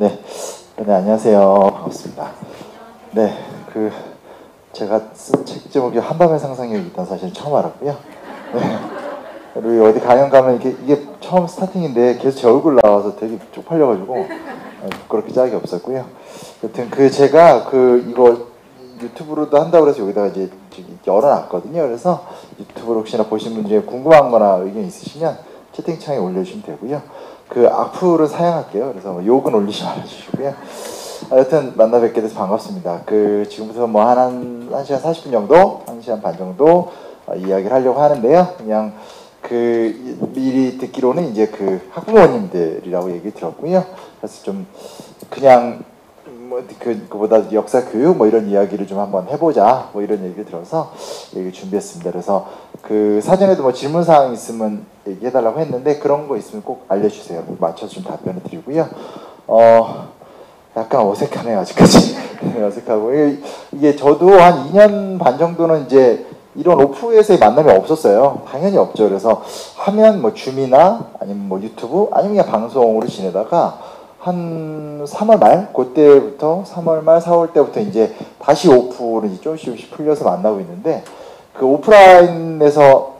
네, 네, 안녕하세요. 반갑습니다. 네, 제가 쓴 책 제목이 한밤의 상상력이 있다는 사실 처음 알았고요. 네, 그리고 어디 강연 가면 이게 처음 스타팅인데 계속 제 얼굴 나와서 되게 쪽팔려가지고 그렇게 짝이 없었고요. 여튼 제가 이거 유튜브로도 한다고 해서 여기다가 이제 열어놨거든요. 그래서 유튜브로 혹시나 보신 분 중에 궁금한거나 의견 있으시면 채팅창에 올려주시면 되고요. 악플은 사양할게요. 그래서 욕은 올리지 말아주시고요. 여튼 만나 뵙게 돼서 반갑습니다. 지금부터 뭐 한 1시간 40분 정도, 1시간 반 정도 이야기를 하려고 하는데요. 그냥 미리 듣기로는 이제 학부모님들이라고 얘기 들었고요. 그래서 좀 그냥 그보다 역사 교육 뭐 이런 이야기를 좀 한번 해보자 뭐 이런 얘기를 들어서 얘기 준비했습니다. 그래서 사전에도 뭐 질문 사항 있으면 얘기해달라고 했는데 그런 거 있으면 꼭 알려주세요. 맞춰서 좀 답변을 드리고요. 약간 어색하네요 아직까지. 어색하고 이게 저도 한 2년 반 정도는 이제 이런 오프에서의 만남이 없었어요. 당연히 없죠. 그래서 하면 뭐 줌이나 아니면 뭐 유튜브 아니면 그냥 방송으로 지내다가 한 3월 말 그때부터 3월 말 4월 때부터 이제 다시 오프를 이제 조금씩 풀려서 만나고 있는데 오프라인에서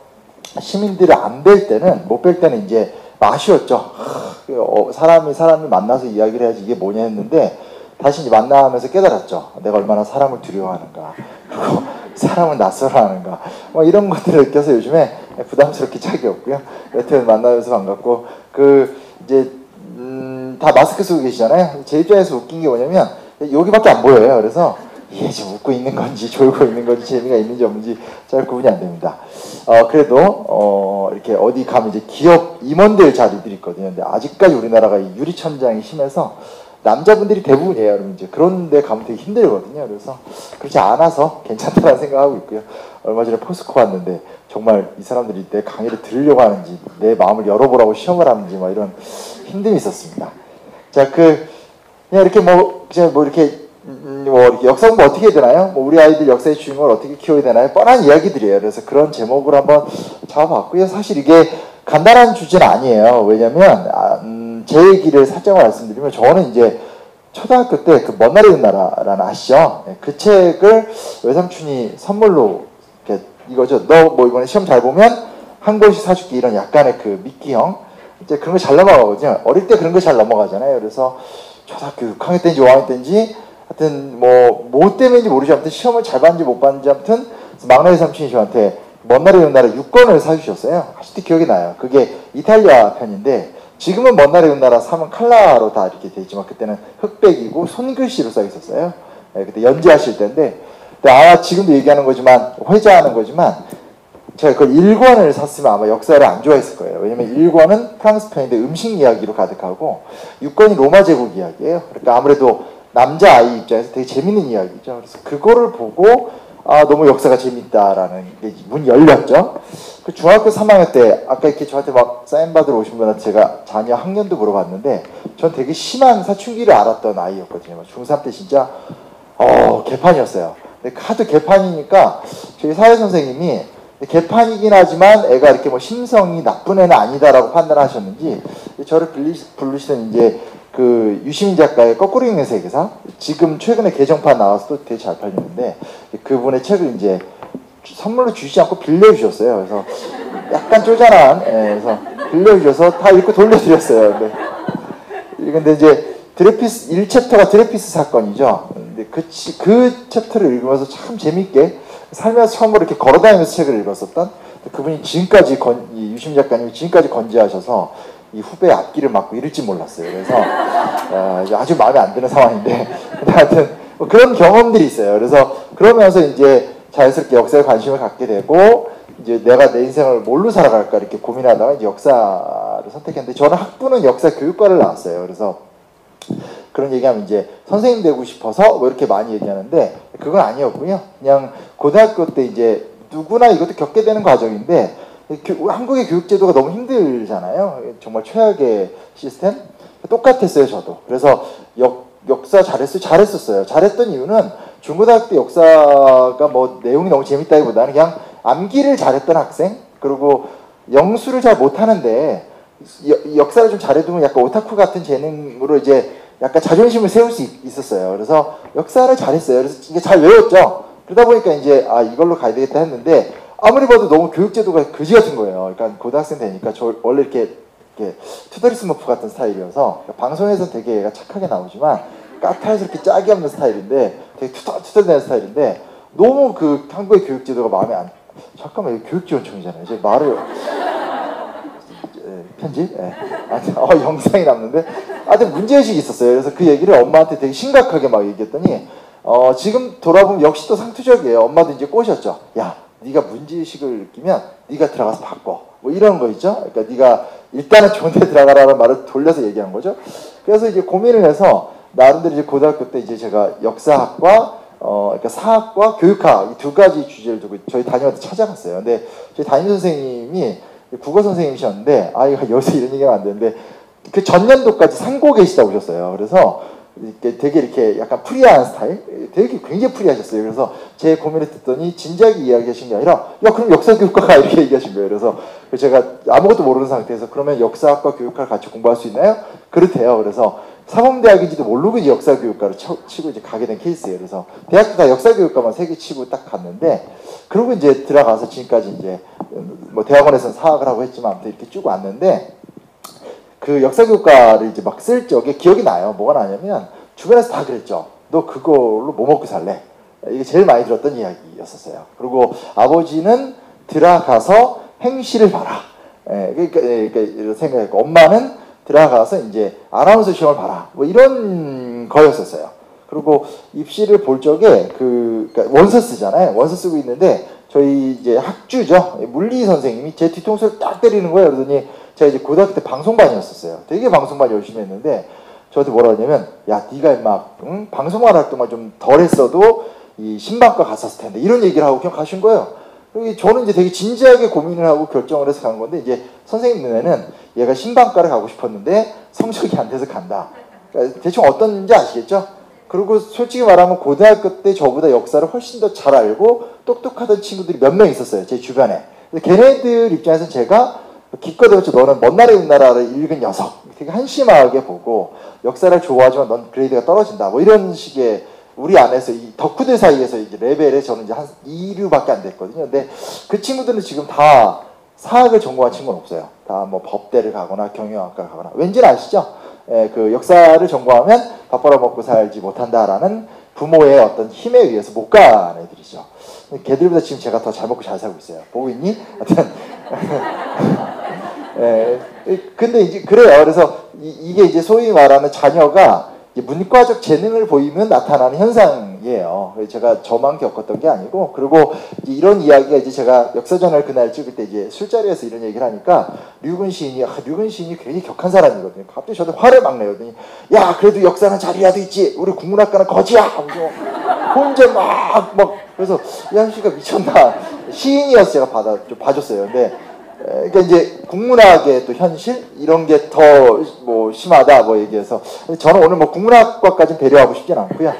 시민들이 안 뵐 때는 못 뵐 때는 이제 아쉬웠죠. 사람이 만나서 이야기를 해야지 이게 뭐냐 했는데 다시 이제 만나면서 깨달았죠. 내가 얼마나 사람을 두려워하는가 그리고 사람을 낯설어하는가 뭐 이런 것들을 느껴서 요즘에 부담스럽게 짝이 없고요. 여튼 만나면서 반갑고 이제 다 마스크 쓰고 계시잖아요. 제 입장에서 웃긴 게 뭐냐면 여기밖에 안 보여요. 그래서 이게 지금 웃고 있는 건지 졸고 있는 건지 재미가 있는지 없는지 잘 구분이 안 됩니다. 그래도 이렇게 어디 가면 이제 기업 임원들 자리들이 있거든요. 근데 아직까지 우리나라가 이 유리천장이 심해서 남자분들이 대부분이에요. 여러분 이제 그런 데 가면 되게 힘들거든요. 그래서 그렇지 않아서 괜찮다는 생각하고 있고요. 얼마 전에 포스코 왔는데 정말 이 사람들이 내 강의를 들으려고 하는지 내 마음을 열어보라고 시험을 하는지 막 이런 힘듦이 있었습니다. 자, 그냥 이렇게 이렇게 역사 공부 어떻게 해야 되나요? 우리 아이들 역사의 주인공을 어떻게 키워야 되나요? 뻔한 이야기들이에요. 그래서 그런 제목으로 한번 잡아봤고요. 사실 이게 간단한 주제는 아니에요. 왜냐면 제 얘기를 살짝 말씀드리면 저는 이제 초등학교 때 먼 날의 은나라라는 아시죠? 그 책을 외삼촌이 선물로 이거죠. 너 뭐 이번에 시험 잘 보면 한 권씩 사줄게 이런 약간의 미끼형 이제 그런 거 잘 넘어가거든요. 어릴 때 그런 거 잘 넘어가잖아요. 그래서 초등학교 6학년 때인지 5학년 때인지 하여튼 뭐 때문인지 모르죠. 아무튼 시험을 잘 봤는지 못 봤는지 아무튼 막내 삼촌이 저한테 먼 날의 은나라 6권을 사주셨어요. 아직도 기억이 나요. 그게 이탈리아 편인데 지금은 먼 날의 은나라 사면 칼라로 다 이렇게 돼 있지만 그때는 흑백이고 손글씨로 써 있었어요. 네, 그때 연재하실 때인데 아마 지금도 얘기하는 거지만 회자하는 거지만 제가 그걸 1권을 샀으면 아마 역사를 안 좋아했을 거예요. 왜냐면 1권은 프랑스 편인데 음식 이야기로 가득하고 6권이 로마 제국 이야기예요. 그러니까 아무래도 남자아이 입장에서 되게 재밌는 이야기죠. 그래서 그거를 보고 너무 역사가 재밌다라는 게 문이 열렸죠. 중학교 3학년 때 아까 이렇게 저한테 막 사인 받으러 오신 분한테 제가 자녀 학년도 물어봤는데 전 되게 심한 사춘기를 앓았던 아이였거든요. 중3 때 진짜 개판이었어요. 근데 하도 개판이니까 저희 사회선생님이 개판이긴 하지만 애가 이렇게 심성이 나쁜 애는 아니다라고 판단하셨는지 저를 부르시던 이제 유시민 작가의 거꾸로 읽는 세계사 지금 최근에 개정판 나와서 또 되게 잘 팔리는데 그분의 책을 이제 선물로 주시지 않고 빌려주셨어요. 그래서 약간 쪼잔한 그래서 빌려주셔서 다 읽고 돌려드렸어요. 근데 이제 드레피스 1챕터가 드레피스 사건이죠. 근데 그 챕터를 읽으면서 참 재밌게 살면서 처음으로 이렇게 걸어다니면서 책을 읽었었던 그분이 지금까지 유시민 작가님이 지금까지 건재하셔서 이 후배 앞길을 막고 이럴지 몰랐어요. 그래서 아주 마음에 안 드는 상황인데 하여튼 그런 경험들이 있어요. 그래서 그러면서 이제 자연스럽게 역사에 관심을 갖게 되고 이제 내가 내 인생을 뭘로 살아갈까 이렇게 고민하다가 이제 역사를 선택했는데 저는 학부는 역사 교육과를 나왔어요. 그래서 그런 얘기하면 이제 선생님 되고 싶어서 뭐 이렇게 많이 얘기하는데 그건 아니었고요. 그냥 고등학교 때 이제 누구나 이것도 겪게 되는 과정인데 한국의 교육제도가 너무 힘들잖아요. 정말 최악의 시스템. 똑같았어요, 저도. 그래서 역사 잘했었어요. 잘했던 이유는 중고등학교 때 역사가 뭐 내용이 너무 재밌다기보다는 그냥 암기를 잘했던 학생, 그리고 영수를 잘 못하는데 역사를 좀 잘해두면 약간 오타쿠 같은 재능으로 이제 약간 자존심을 세울 수 있었어요. 그래서 역사를 잘했어요. 그래서 이게 잘 외웠죠. 그러다 보니까 이제 이걸로 가야 되겠다 했는데 아무리 봐도 너무 교육제도가 그지 같은 거예요. 그러니까 고등학생 되니까 저 원래 이렇게 투더리 스머프 같은 스타일이어서 방송에서 되게 얘가 착하게 나오지만 까탈스럽게 짝이 없는 스타일인데 되게 투덜투덜대는 스타일인데 너무 그 한국의 교육제도가 마음에 안. 잠깐만 이거 교육지원청이잖아요. 이제 말을 편집? 예. 영상이 남는데 하여튼 문제의식이 있었어요. 그래서 그 얘기를 엄마한테 되게 심각하게 막 얘기했더니 지금 돌아보면 역시 또 상투적이에요. 엄마도 이제 꼬셨죠. 야, 네가 문제의식을 느끼면 네가 들어가서 바꿔. 뭐 이런 거 있죠. 그러니까 네가 일단은 좋은 데 들어가라는 말을 돌려서 얘기한 거죠. 그래서 이제 고민을 해서 나름대로 이제 고등학교 때 이제 제가 역사학과 그러니까 사학과 교육학 이 두 가지 주제를 두고 저희 담임한테 찾아갔어요. 근데 저희 담임 선생님이 국어 선생님이셨는데 이거 여기서 이런 얘기하면 안 되는데 그 전년도까지 상고 계시다고 오셨어요. 그래서 되게 이렇게 약간 프리한 스타일, 되게 굉장히 프리하셨어요. 그래서 제 고민을 듣더니 진지하게 이야기하신 게 아니라 야 그럼 역사교육과가 이렇게 얘기하신 거예요. 그래서 제가 아무것도 모르는 상태에서 그러면 역사학과 교육학을 같이 공부할 수 있나요? 그렇대요. 그래서 사범대학인지도 모르고 이제 역사교육과를 치고 이제 가게 된 케이스예요. 그래서 대학도 다 역사교육과만 3개 치고 딱 갔는데 그러고 이제 들어가서 지금까지 이제 뭐 대학원에서는 사학을 하고 했지만 아무튼 이렇게 쭉 왔는데 그 역사교육과를 이제 막 쓸 적에 기억이 나요. 뭐가 나냐면 주변에서 다 그랬죠. 너 그걸로 뭐 먹고 살래? 이게 제일 많이 들었던 이야기였었어요. 그리고 아버지는 들어가서 행시를 봐라. 그러니까 이런 생각했고 엄마는 들어가서 이제 아나운서 시험을 봐라. 뭐 이런 거였었어요. 그리고 입시를 볼 적에 그러니까 원서 쓰잖아요. 원서 쓰고 있는데 저희 이제 학주죠. 물리 선생님이 제 뒤통수를 딱 때리는 거예요. 그러더니 제가 이제 고등학교 때 방송반이었었어요. 되게 방송반 열심히 했는데 저한테 뭐라 하냐면 야 네가 임마 방송반 활동만 좀 덜 했어도 이 신방과 갔었을 텐데 이런 얘기를 하고 그냥 가신 거예요. 그리고 저는 이제 되게 진지하게 고민을 하고 결정을 해서 간 건데 이제 선생님 눈에는 얘가 신방과를 가고 싶었는데 성적이 안 돼서 간다. 그러니까 대충 어떤지 아시겠죠? 그리고 솔직히 말하면 고등학교 때 저보다 역사를 훨씬 더 잘 알고 똑똑하던 친구들이 몇 명 있었어요. 제 주변에. 걔네들 입장에서는 제가 기껏 해봤자 너는 먼 나라 윗나라를 읽은 녀석 되게 한심하게 보고 역사를 좋아하지만 넌 그레이드가 떨어진다 뭐 이런 식의 우리 안에서 이 덕후들 사이에서 이제 레벨에 저는 이제 한 2류밖에 안 됐거든요. 근데 그 친구들은 지금 다 사학을 전공한 친구는 없어요. 다 뭐 법대를 가거나 경영학과를 가거나 왠지 아시죠? 그 역사를 전공하면 밥 벌어먹고 살지 못한다라는 부모의 어떤 힘에 의해서 못 가는 애들이죠. 걔들보다 지금 제가 더 잘 먹고 잘 살고 있어요. 보고 있니? 하여튼 근데 이제 그래요. 그래서 이게 이제 소위 말하는 자녀가 문과적 재능을 보이면 나타나는 현상이에요. 제가 저만 겪었던 게 아니고, 그리고 이제 이런 이야기가 이제 제가 역사전을 그날 찍을 때 이제 술자리에서 이런 얘기를 하니까 류근 시인이 굉장히 격한 사람이거든요. 갑자기 저한테 화를 막 내요. 야, 그래도 역사는 자리라도 있지. 우리 국문학과는 거지야. 하면서 혼자 막 그래서 야, 씨가 미쳤나. 시인이어서 제가 좀 봐줬어요. 근데 그러니까 이제 국문학의 또 현실 이런 게 더 뭐 심하다 뭐 얘기해서 저는 오늘 뭐 국문학과까지 배려하고 싶진 않고요.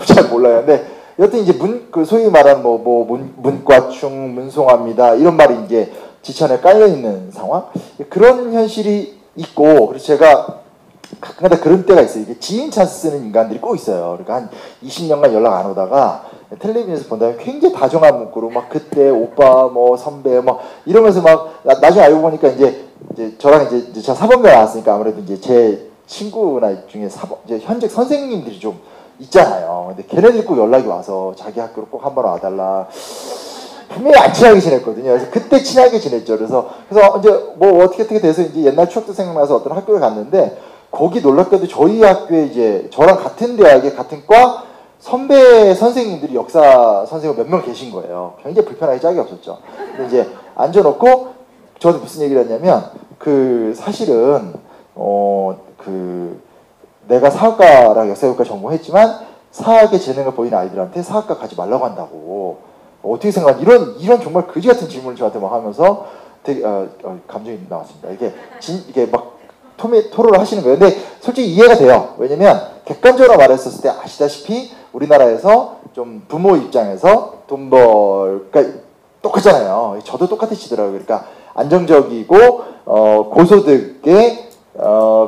잘 몰라요. 근데 여튼 이제 그 소위 말하는 문과충 문송합니다 이런 말이 이제 지천에 깔려 있는 상황 그런 현실이 있고 그래서 제가 가끔가다 그런 때가 있어요. 이게 지인 찬스 쓰는 인간들이 꼭 있어요. 그러니까 한 20년간 연락 안 오다가 텔레비전에서 본다면 굉장히 다정한 문구로 막 그때 오빠 뭐 선배 뭐 이러면서 막 나중에 알고 보니까 이제 저랑 이제 제가 사범대 나왔으니까 아무래도 이제 제 친구나 중에 이제 현직 선생님들이 좀 있잖아요. 근데 걔네들 꼭 연락이 와서 자기 학교로 꼭 한번 와달라. 분명히 안 친하게 지냈거든요. 그래서 그때 친하게 지냈죠. 그래서 이제 뭐 어떻게 돼서 이제 옛날 추억도 생각나서 어떤 학교를 갔는데 거기 놀랍게도 저희 학교에 이제 저랑 같은 대학에 같은 과 선배 선생님들이 역사 선생님 몇 명 계신 거예요. 굉장히 불편하게 짝이 없었죠. 근데 이제 앉아놓고 저한테 무슨 얘기를 했냐면 그 사실은 내가 사학과랑 역사교육과 전공했지만 사학의 재능을 보이는 아이들한테 사학과 가지 말라고 한다고 어떻게 생각하니? 이런 정말 그지 같은 질문을 저한테 막 하면서 되게 감정이 나왔습니다. 이게 막 토론을 하시는 거예요. 근데 솔직히 이해가 돼요. 왜냐면 객관적으로 말했었을 때 아시다시피 우리나라에서 좀 부모 입장에서 그러니까 똑같잖아요. 저도 똑같으시더라고요. 그러니까 안정적이고 고소득의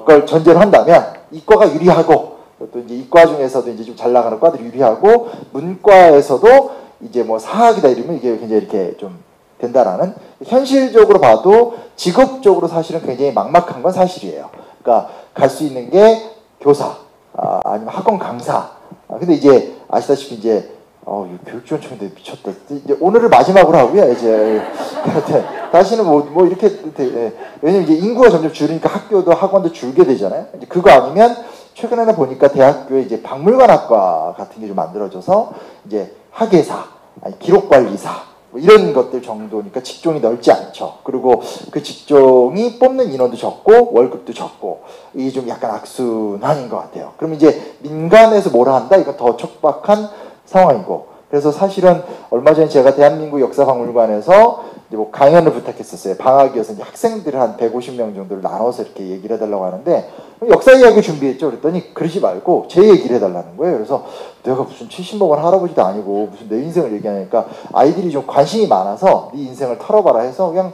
걸 전제로 한다면 이과가 유리하고 또 이제 이과 중에서도 이제 좀 잘 나가는 과들이 유리하고 문과에서도 이제 뭐 사학이다 이러면 이게 굉장히 이렇게 좀 된다라는 현실적으로 봐도 직업적으로 사실은 굉장히 막막한 건 사실이에요. 그러니까 갈 수 있는 게 교사 아니면 학원 강사. 근데 이제 아시다시피 이제 교육지원청인데 미쳤다. 이제 오늘을 마지막으로 하고요. 이제 다시는 뭐 이렇게 왜냐면 이제 인구가 점점 줄으니까 학교도 학원도 줄게 되잖아요. 이제 그거 아니면 최근에는 보니까 대학교에 이제 박물관학과 같은 게 좀 만들어져서 이제 학예사, 아니 기록관리사 뭐 이런 것들 정도니까 직종이 넓지 않죠. 그리고 그 직종이 뽑는 인원도 적고 월급도 적고 이게 좀 약간 악순환인 것 같아요. 그럼 이제 민간에서 뭐라 한다? 이거 더 척박한 상황이고. 그래서 사실은 얼마 전에 제가 대한민국 역사박물관에서 이제 뭐 강연을 부탁했었어요. 방학이어서 이제 학생들 한 150명 정도를 나눠서 이렇게 얘기를 해달라고 하는데 역사 이야기 준비했죠. 그랬더니 그러지 말고 제 얘기를 해달라는 거예요. 그래서 내가 무슨 70먹은 할아버지도 아니고 무슨 내 인생을 얘기하니까 아이들이 좀 관심이 많아서 네 인생을 털어봐라 해서 그냥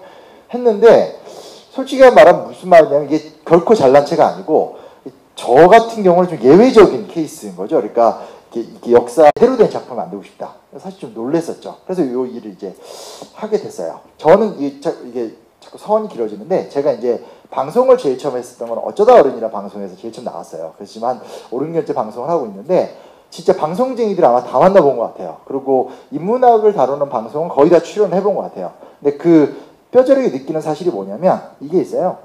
했는데 솔직히 말하면 무슨 말이냐면 이게 결코 잘난 체가 아니고 저 같은 경우는 좀 예외적인 케이스인 거죠. 그러니까 이렇게 역사 대로 된 작품을 만들고 싶다. 사실 좀 놀랬었죠. 그래서 이 일을 이제 하게 됐어요. 저는 이게 자꾸 서원이 길어지는데 제가 이제 방송을 제일 처음 했었던 건 어쩌다 어른이라 방송에서 제일 처음 나왔어요. 그렇지만 5, 6년째 방송을 하고 있는데 진짜 방송쟁이들 아마 다 만나본 것 같아요. 그리고 인문학을 다루는 방송은 거의 다 출연을 해본 것 같아요. 근데 그 뼈저리게 느끼는 사실이 뭐냐면 이게 있어요.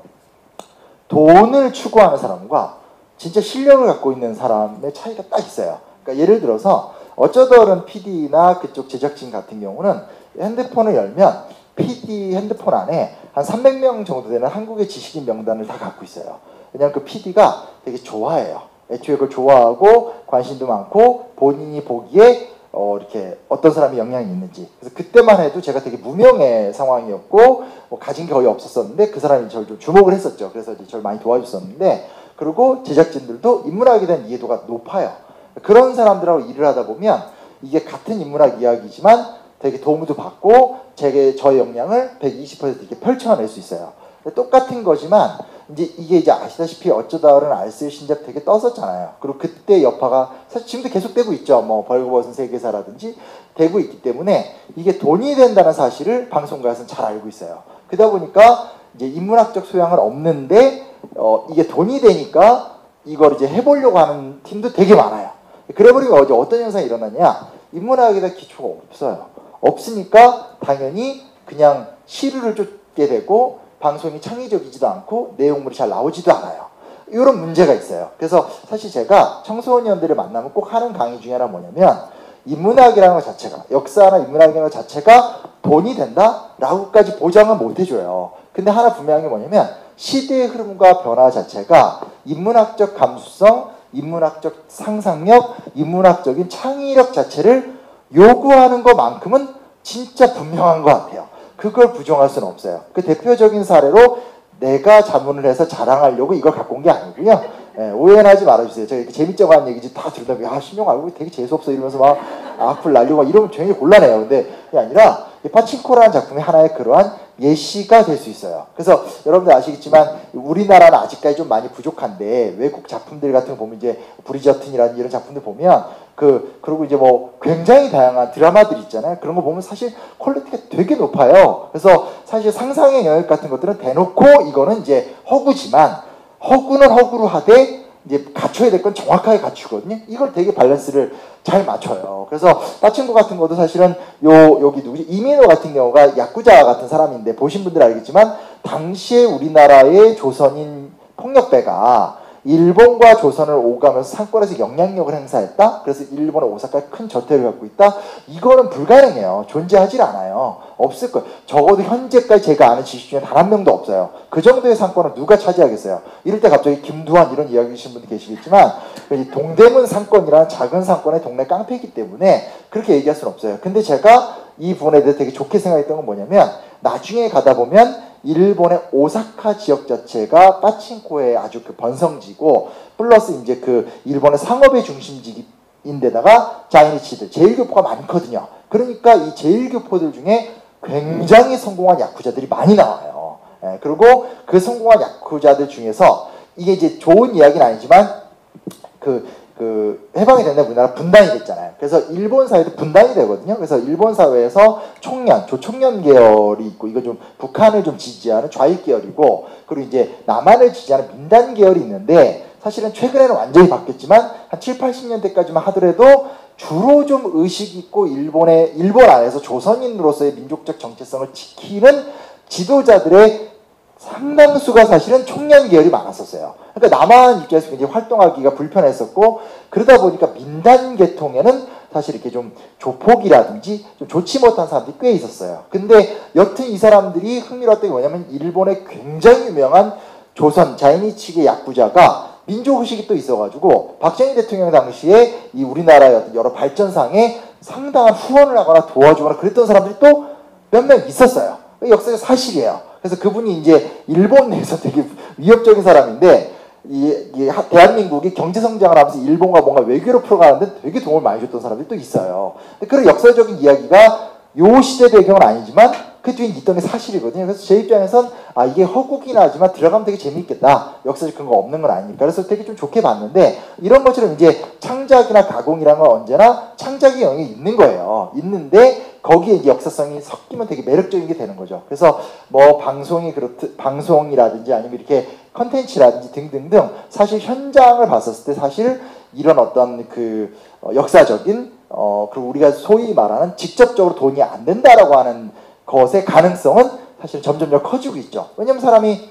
돈을 추구하는 사람과 진짜 실력을 갖고 있는 사람의 차이가 딱 있어요. 그러니까 예를 들어서 어쩌다 어른 PD나 그쪽 제작진 같은 경우는 핸드폰을 열면 PD 핸드폰 안에 한 300명 정도 되는 한국의 지식인 명단을 다 갖고 있어요. 왜냐하면 그 PD가 되게 좋아해요. 애초에 그걸 좋아하고 관심도 많고 본인이 보기에 이렇게 어떤 사람이 영향이 있는지. 그래서 그때만 해도 제가 되게 무명의 상황이었고 뭐 가진 게 거의 없었었는데 그 사람이 저를 좀 주목을 했었죠. 그래서 이제 저를 많이 도와줬었는데 그리고 제작진들도 인문학에 대한 이해도가 높아요. 그런 사람들하고 일을 하다 보면 이게 같은 인문학 이야기지만 되게 도움도 받고 저의 역량을 120% 이렇게 펼쳐낼 수 있어요. 똑같은 거지만 이게 이제 아시다시피 어쩌다 어른 알쓸 신작 되게 떴었잖아요. 그리고 그때 여파가 사실 지금도 계속 되고 있죠. 뭐 벌거벗은 세계사라든지 되고 있기 때문에 이게 돈이 된다는 사실을 방송가에서는 잘 알고 있어요. 그러다 보니까 이제 인문학적 소양은 없는데 이게 돈이 되니까 이걸 이제 해보려고 하는 팀도 되게 많아요. 그래버리면 어떤 현상이 일어나냐? 인문학에다 기초가 없어요. 없으니까 당연히 그냥 시류를 쫓게 되고 방송이 창의적이지도 않고 내용물이 잘 나오지도 않아요. 이런 문제가 있어요. 그래서 사실 제가 청소년들을 만나면 꼭 하는 강의 중에 하나가 뭐냐면 인문학이라는 것 자체가 역사나 인문학이라는 것 자체가 돈이 된다라고까지 보장은 못 해줘요. 근데 하나 분명한 게 뭐냐면 시대의 흐름과 변화 자체가 인문학적 감수성, 인문학적 상상력, 인문학적인 창의력 자체를 요구하는 것만큼은 진짜 분명한 것 같아요. 그걸 부정할 수는 없어요. 그 대표적인 사례로 내가 자문을 해서 자랑하려고 이걸 갖고 온 게 아니고요. 오해는 하지 말아주세요. 제가 이렇게 재밌자고 하는 얘기지 다 들으다 신용 알고 되게 재수없어 이러면서 막 악플 날리고 막 이러면 굉장히 곤란해요. 근데 그게 아니라 파친코라는 작품이 하나의 그러한 예시가 될 수 있어요. 그래서 여러분들 아시겠지만 우리나라는 아직까지 좀 많이 부족한데 외국 작품들 같은 거 보면 이제 브리저튼이라는 이런 작품들 보면 그리고 이제 뭐 굉장히 다양한 드라마들이 있잖아요. 그런 거 보면 사실 퀄리티가 되게 높아요. 그래서 사실 상상의 영역 같은 것들은 대놓고 이거는 이제 허구지만 허구는 허구로 하되 이제 갖춰야 될 건 정확하게 갖추거든요. 이걸 되게 밸런스를 잘 맞춰요. 그래서 따친구 같은 것도 사실은 여기 누구지? 이민호 같은 경우가 야쿠자 같은 사람인데 보신 분들 알겠지만 당시에 우리나라의 조선인 폭력배가 일본과 조선을 오가면서 상권에서 영향력을 행사했다. 그래서 일본의 오사카에 큰 저택을 갖고 있다. 이거는 불가능해요. 존재하질 않아요. 없을 거예요. 적어도 현재까지 제가 아는 지식 중에 단 한 명도 없어요. 그 정도의 상권을 누가 차지하겠어요. 이럴 때 갑자기 김두한 이런 이야기 하시는 분들 계시겠지만 동대문 상권이라는 작은 상권의 동네 깡패이기 때문에 그렇게 얘기할 수는 없어요. 근데 제가 이 부분에 대해서 되게 좋게 생각했던 건 뭐냐면 나중에 가다 보면 일본의 오사카 지역 자체가 빠친코의 아주 그 번성지고 플러스 이제 그 일본의 상업의 중심지인데다가 자이니치들 제일교포가 많거든요. 그러니까 이 제일교포들 중에 굉장히 성공한 야쿠자들이 많이 나와요. 그리고 그 성공한 야쿠자들 중에서 이게 이제 좋은 이야기는 아니지만 해방이 됐는데 우리나라 분단이 됐잖아요. 그래서 일본 사회도 분단이 되거든요. 그래서 일본 사회에서 조총련 계열이 있고, 이거 좀 북한을 좀 지지하는 좌익 계열이고, 그리고 이제 남한을 지지하는 민단 계열이 있는데, 사실은 최근에는 완전히 바뀌었지만 한 7, 80년대까지만 하더라도 주로 좀 의식 있고 일본 안에서 조선인으로서의 민족적 정체성을 지키는 지도자들의 상당수가 사실은 청년 계열이 많았었어요. 그러니까 남한 입장에서 굉장히 활동하기가 불편했었고, 그러다 보니까 민단 계통에는 사실 이렇게 좀 조폭이라든지 좀 좋지 못한 사람들이 꽤 있었어요. 근데 여튼 이 사람들이 흥미로웠던 게 뭐냐면, 일본의 굉장히 유명한 조선 자이니 측의 야쿠자가 민족의식이 또 있어가지고 박정희 대통령 당시에 이 우리나라의 어떤 여러 발전상에 상당한 후원을 하거나 도와주거나 그랬던 사람들이 또 몇 명 있었어요. 역사적 사실이에요. 그래서 그분이 이제 일본 내에서 되게 위협적인 사람인데, 대한민국이 경제 성장을 하면서 일본과 뭔가 외교를 풀어가는데 되게 도움을 많이 줬던 사람들이 또 있어요. 근데 그런 역사적인 이야기가 요 시대 배경은 아니지만 그 뒤에 있던 게 사실이거든요. 그래서 제 입장에선 이게 허구긴 하지만 들어가면 되게 재미있겠다. 역사적 근거 없는 건 아니니까. 그래서 되게 좀 좋게 봤는데, 이런 것처럼 이제 창작이나 가공이라는 건 언제나 창작의 영역이 있는 거예요. 있는데 거기에 이제 역사성이 섞이면 되게 매력적인 게 되는 거죠. 그래서 뭐 방송이라든지 아니면 이렇게 컨텐츠라든지 등등등, 사실 현장을 봤었을 때 사실 이런 어떤 역사적인 그리고 우리가 소위 말하는 직접적으로 돈이 안 된다라고 하는 것의 가능성은 사실 점점 커지고 있죠. 왜냐면 사람이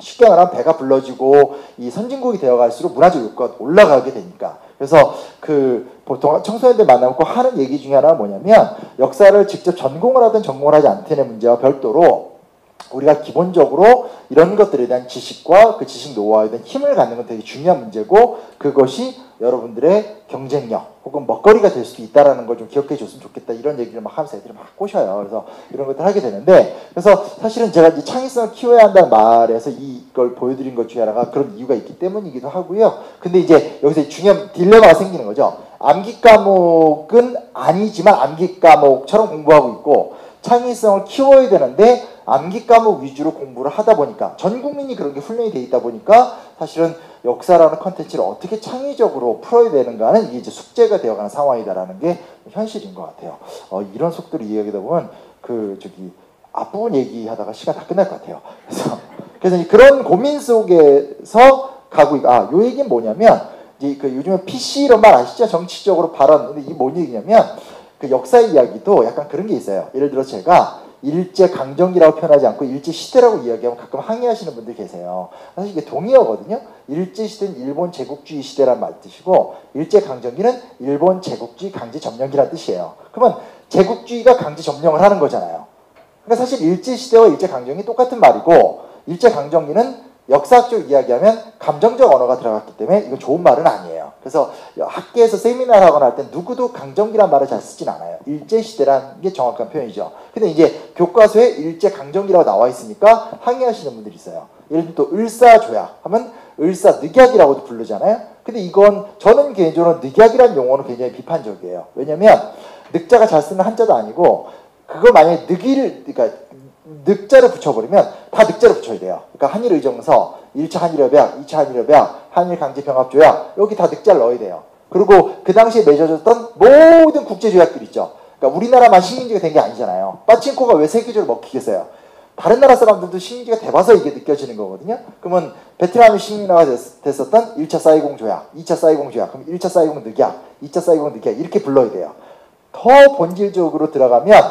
쉽게 말하면 배가 불러지고 이 선진국이 되어갈수록 문화적 욕구가 올라가게 되니까. 그래서 보통 청소년들 만나고 하는 얘기 중에 하나가 뭐냐면, 역사를 직접 전공을 하든 전공을 하지 않든의 문제와 별도로 우리가 기본적으로 이런 것들에 대한 지식과 그 지식 노하우에 대한 힘을 갖는 건 되게 중요한 문제고, 그것이 여러분들의 경쟁력 혹은 먹거리가 될 수도 있다는 걸 좀 기억해 줬으면 좋겠다, 이런 얘기를 막 하면서 애들이 막 꼬셔요. 그래서 이런 것들 하게 되는데, 그래서 사실은 제가 이제 창의성을 키워야 한다는 말에서 이걸 보여드린 것 중에 하나가 그런 이유가 있기 때문이기도 하고요. 근데 이제 여기서 중요한 딜레마가 생기는 거죠. 암기 과목은 아니지만 암기 과목처럼 공부하고 있고, 창의성을 키워야 되는데 암기 과목 위주로 공부를 하다 보니까, 전 국민이 그런 게 훈련이 돼 있다 보니까 사실은 역사라는 컨텐츠를 어떻게 창의적으로 풀어야 되는가는 이게 이제 숙제가 되어가는 상황이다라는 게 현실인 것 같아요. 이런 속도로 이야기하다 보면 앞부분 얘기하다가 시간 다 끝날 것 같아요. 그래서 그런 고민 속에서 가고 요 얘기는 뭐냐면, 이제 요즘에 PC 이런 말 아시죠? 정치적으로 발언. 근데 이게 뭔 얘기냐면, 역사 이야기도 약간 그런 게 있어요. 예를 들어 제가 일제강점기라고 표현하지 않고 일제시대라고 이야기하면 가끔 항의하시는 분들 계세요. 사실 이게 동의어거든요. 일제시대는 일본 제국주의 시대란 말 뜻이고, 일제강점기는 일본 제국주의 강제점령기란 뜻이에요. 그러면 제국주의가 강제점령을 하는 거잖아요. 그러니까 사실 일제시대와 일제강점기 똑같은 말이고, 일제강점기는 역사학적 이야기하면 감정적 언어가 들어갔기 때문에 이거 좋은 말은 아니에요. 그래서 학계에서 세미나를 하거나 할 때 누구도 강점기란 말을 잘 쓰진 않아요. 일제시대라는 게 정확한 표현이죠. 근데 이제 교과서에 일제강점기라고 나와 있으니까 항의하시는 분들이 있어요. 예를 들면 또 을사조약 하면 을사늑약이라고도 부르잖아요. 근데 이건 저는 개인적으로 늑약이라는 용어는 굉장히 비판적이에요. 왜냐면 늑자가 잘 쓰는 한자도 아니고, 그걸 만약에 늑자를 붙여버리면 다 늑자를 붙여야 돼요. 그러니까 한일의정서, 1차 한일협약, 2차 한일협약, 한일강제병합조약, 여기 다 늑자를 넣어야 돼요. 그리고 그 당시에 맺어졌던 모든 국제조약들 있죠. 그러니까 우리나라만 식민지가 된 게 아니잖아요. 빠친코가 왜 세계적으로 먹히겠어요? 다른 나라 사람들도 식민지가 돼봐서 이게 느껴지는 거거든요. 그러면 베트남이 식민화가 됐었던 1차 사이공 조약, 2차 사이공 조약, 그럼 1차 사이공 늑약, 2차 사이공 늑약 이렇게 불러야 돼요. 더 본질적으로 들어가면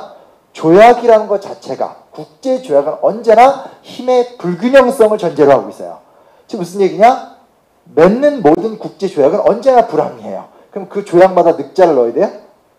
조약이라는 것 자체가, 국제조약은 언제나 힘의 불균형성을 전제로 하고 있어요. 지금 무슨 얘기냐? 맺는 모든 국제조약은 언제나 불합리해요. 그럼 그 조약마다 늑자를 넣어야 돼요?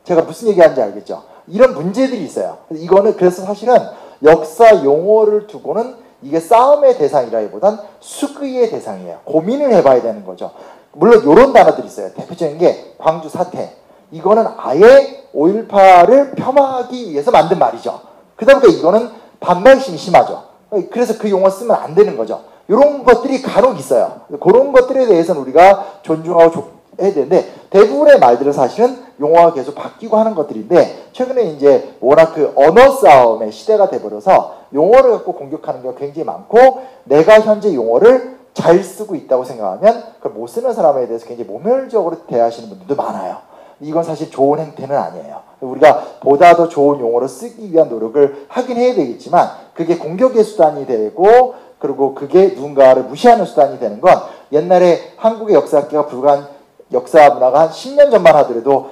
제가 무슨 얘기하는지 알겠죠? 이런 문제들이 있어요. 이거는 그래서 사실은 역사 용어를 두고는 이게 싸움의 대상이라기보단 수기의 대상이에요. 고민을 해봐야 되는 거죠. 물론 이런 단어들이 있어요. 대표적인 게 광주 사태. 이거는 아예 5.18을 폄하하기 위해서 만든 말이죠. 그러다 보니까 이거는 반발심이 심하죠. 그래서 그 용어 쓰면 안 되는 거죠. 이런 것들이 간혹 있어요. 그런 것들에 대해서는 우리가 존중하고 해야 되는데, 대부분의 말들은 사실은 용어가 계속 바뀌고 하는 것들인데, 최근에 이제 워낙 언어 싸움의 시대가 돼버려서 용어를 갖고 공격하는 경우가 굉장히 많고, 내가 현재 용어를 잘 쓰고 있다고 생각하면 그걸 못 쓰는 사람에 대해서 굉장히 모멸적으로 대하시는 분들도 많아요. 이건 사실 좋은 행태는 아니에요. 우리가 보다 더 좋은 용어로 쓰기 위한 노력을 하긴 해야 되겠지만 그게 공격의 수단이 되고 그리고 그게 누군가를 무시하는 수단이 되는 건 옛날에 한국의 역사학계가 불과 역사 문화가 한 10년 전만 하더라도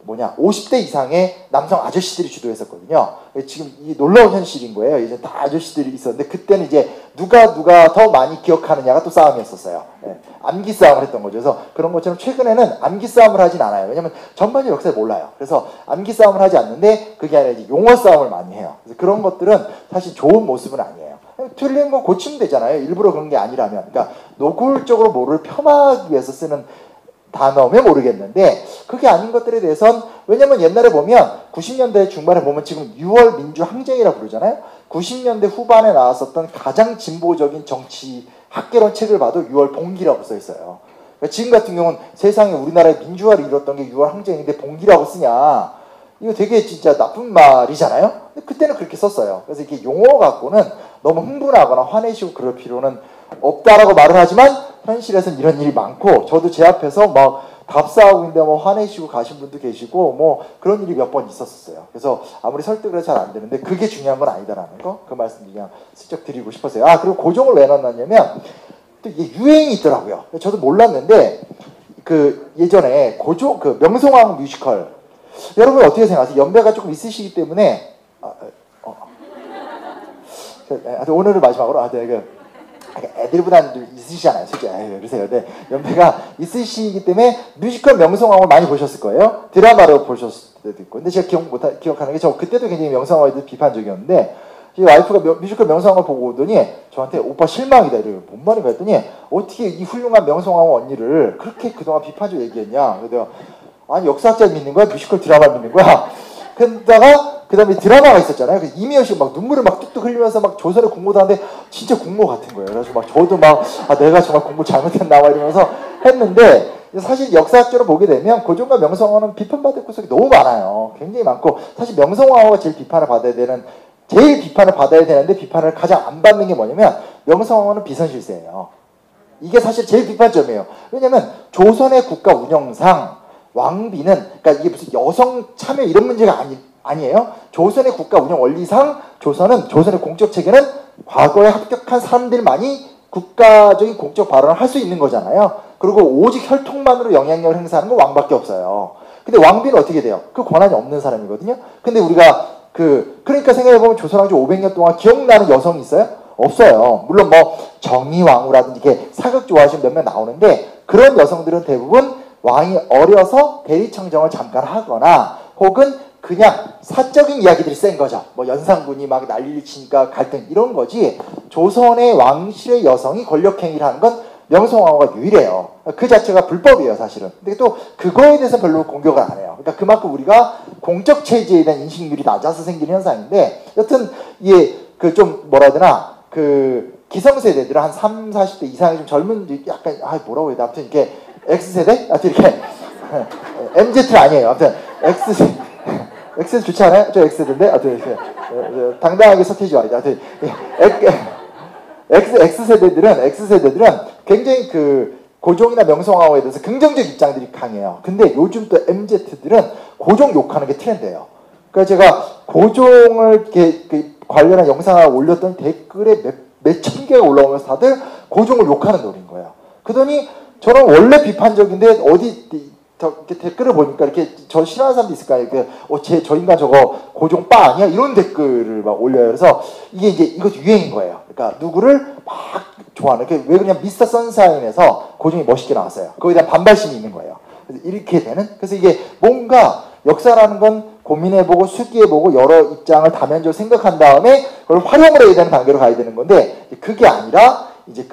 50대 이상의 남성 아저씨들이 주도했었거든요. 지금 이 놀라운 현실인 거예요. 이제 다 아저씨들이 있었는데 그때는 이제 누가 더 많이 기억하느냐가 또 싸움이었었어요. 네. 암기 싸움을 했던 거죠. 그래서 그런 것처럼 최근에는 암기 싸움을 하진 않아요. 왜냐면 전반적인 역사를 몰라요. 그래서 암기 싸움을 하지 않는데 그게 아니라 이제 용어 싸움을 많이 해요. 그래서 그런 것들은 사실 좋은 모습은 아니에요. 틀린 거 고치면 되잖아요. 일부러 그런 게 아니라면. 그러니까 노골적으로 뭐를 폄하하기 위해서 쓰는 단어면 모르겠는데 그게 아닌 것들에 대해선 왜냐면 옛날에 보면 90년대 중반에 보면 지금 6월 민주항쟁이라고 부르잖아요. 90년대 후반에 나왔었던 가장 진보적인 정치 학개론 책을 봐도 6월 봉기라고 써 있어요. 그러니까 지금 같은 경우는 세상에 우리나라의 민주화를 이뤘던 게 6월 항쟁인데 봉기라고 쓰냐 이거 되게 진짜 나쁜 말이잖아요. 근데 그때는 그렇게 썼어요. 그래서 이게 용어 갖고는 너무 흥분하거나 화내시고 그럴 필요는 없다라고 말을 하지만 현실에서는 이런 일이 많고 저도 제 앞에서 막 답사하고 있는데 뭐 화내시고 가신 분도 계시고 뭐 그런 일이 몇 번 있었어요. 그래서 아무리 설득을 해서 잘 안 되는데 그게 중요한 건 아니다라는 거 그 말씀 그냥 슬쩍 드리고 싶었어요. 그리고 고종을 왜 넣었냐면 또 이게 유행이 있더라고요. 저도 몰랐는데 그 예전에 고종 그 명성황후 뮤지컬 여러분 어떻게 생각하세요? 연배가 조금 있으시기 때문에 오늘을 마지막으로 애들보다는 있으시잖아요. 솔직히 그러세요. 네, 연배가 있으시기 때문에 뮤지컬 명성황후를 많이 보셨을 거예요. 드라마로 보셨을 때도 있고. 근데 제가 기억하는 게 저 그때도 굉장히 명성황후에 대해서 비판적이었는데 제 와이프가 뮤지컬 명성황후를 보고 오더니 저한테 오빠 실망이다 이래요. 뭔 말인가 했더니 어떻게 이 훌륭한 명성황후 언니를 그렇게 그동안 비판적으로 얘기했냐. 그래서 아니 역사학자 믿는 거야? 뮤지컬 드라마 믿는 거야? 그러다가 그 다음에 드라마가 있었잖아요. 이미연 씨가 막 눈물을 막 뚝뚝 흘리면서 막 조선의 공모도 하는데 진짜 공모 같은 거예요. 그래서 막 저도 막 내가 정말 공부 잘못했나 막 이러면서 했는데 사실 역사학적으로 보게 되면 고종과 명성황후는 비판받을 구석이 너무 많아요. 굉장히 많고 사실 명성황후가 제일 비판을 받아야 되는데 비판을 가장 안 받는 게 뭐냐면 명성황후는 비선실세예요. 이게 사실 제일 비판점이에요. 왜냐면 조선의 국가 운영상 왕비는 그러니까 이게 무슨 여성 참여 이런 문제가 아니에요. 조선의 국가 운영 원리상 조선의 공적 체계는 과거에 합격한 사람들만이 국가적인 공적 발언을 할 수 있는 거잖아요. 그리고 오직 혈통만으로 영향력을 행사하는 건 왕밖에 없어요. 근데 왕비는 어떻게 돼요? 그 권한이 없는 사람이거든요. 근데 우리가 그러니까 생각해보면 조선왕조 500년 동안 기억나는 여성이 있어요? 없어요. 물론 뭐 정의왕후라든지 이렇게 사극 좋아하시는 몇몇 나오는데 그런 여성들은 대부분 왕이 어려서 대리청정을 잠깐 하거나 혹은 그냥 사적인 이야기들이 센 거죠. 뭐 연산군이 막 난리를 치니까 갈등 이런 거지 조선의 왕실의 여성이 권력행위를 하는 건 명성황후가 유일해요. 그 자체가 불법이에요 사실은. 근데 또 그거에 대해서 별로 공격을 안 해요. 그러니까 그만큼 우리가 공적 체제에 대한 인식률이 낮아서 생기는 현상인데 여튼 이게 좀 뭐라 해야 되나 기성세대들 한 30, 40대 이상의 좀 젊은 약간 뭐라고 해야 돼 아무튼 이렇게 X세대? 아무튼 이렇게 MZ는 아니에요. 아무튼 X세대 좋지 않아요? 저 X세대인데 아무튼 이렇게 당당하게 서태지와 아무튼 X세대들은 굉장히 고종이나 명성황후에 대해서 긍정적 입장들이 강해요. 근데 요즘 또 MZ들은 고종 욕하는 게 트렌드예요. 그러니까 제가 고종을 이렇게 관련한 영상을 올렸던 댓글에 몇천 개가 올라오면서 다들 고종을 욕하는 노래인 거예요. 그러더니 저는 원래 비판적인데 어디 이렇게 댓글을 보니까 이렇게 저 싫어하는 사람도 있을까 이렇게 저 인간 저거 고종 빠 아니야 이런 댓글을 막 올려요. 그래서 이게 이제 이것도 유행인 거예요. 그러니까 누구를 막 좋아하는 왜 그냥 미스터 선샤인에서 고종이 멋있게 나왔어요. 거기에 대한 반발심이 있는 거예요. 그래서 이렇게 되는 그래서 이게 뭔가 역사라는 건 고민해보고 수기해보고 여러 입장을 다면적으로 생각한 다음에 그걸 활용을 해야 되는 단계로 가야 되는 건데 그게 아니라 이제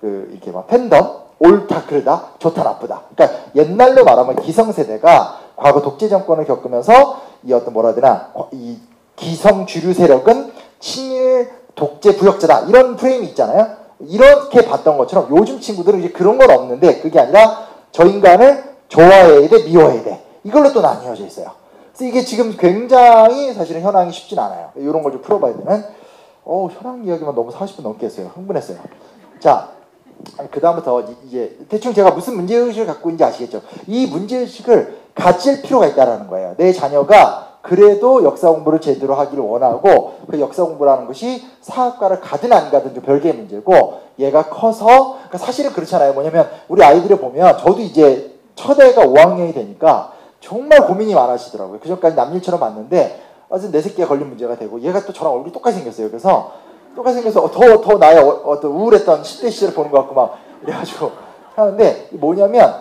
이렇게 막 팬덤 옳다 그르다 좋다 나쁘다. 그러니까 옛날로 말하면 기성세대가 과거 독재 정권을 겪으면서 이 어떤 뭐라 해야 되나 이 기성 주류 세력은 친일 독재 부역자다 이런 프레임이 있잖아요. 이렇게 봤던 것처럼 요즘 친구들은 이제 그런 건 없는데 그게 아니라 저 인간을 좋아해야 돼 미워해야 돼 이걸로 또 나뉘어져 있어요. 그래서 이게 지금 굉장히 사실은 현황이 쉽진 않아요. 이런 걸 좀 풀어봐야 되는 현황 이야기만 너무 40분 넘게 했어요. 흥분했어요. 자, 그 다음부터 이제 대충 제가 무슨 문제의식을 갖고 있는지 아시겠죠? 이 문제의식을 가질 필요가 있다는 거예요. 내 자녀가 그래도 역사 공부를 제대로 하기를 원하고 그 역사 공부라는 것이 사학과를 가든 안 가든 좀 별개의 문제고 얘가 커서 그러니까 사실은 그렇잖아요. 뭐냐면 우리 아이들을 보면 저도 이제 첫애가 5학년이 되니까 정말 고민이 많으시더라고요. 그전까지 남일처럼 봤는데 어쨌든 내 새끼가 걸린 문제가 되고 얘가 또 저랑 얼굴이 똑같이 생겼어요. 그래서 똑같이 생겨서 더 나의 어떤 우울했던 10대 시절을 보는 것 같고 막 이래가지고 하는데 뭐냐면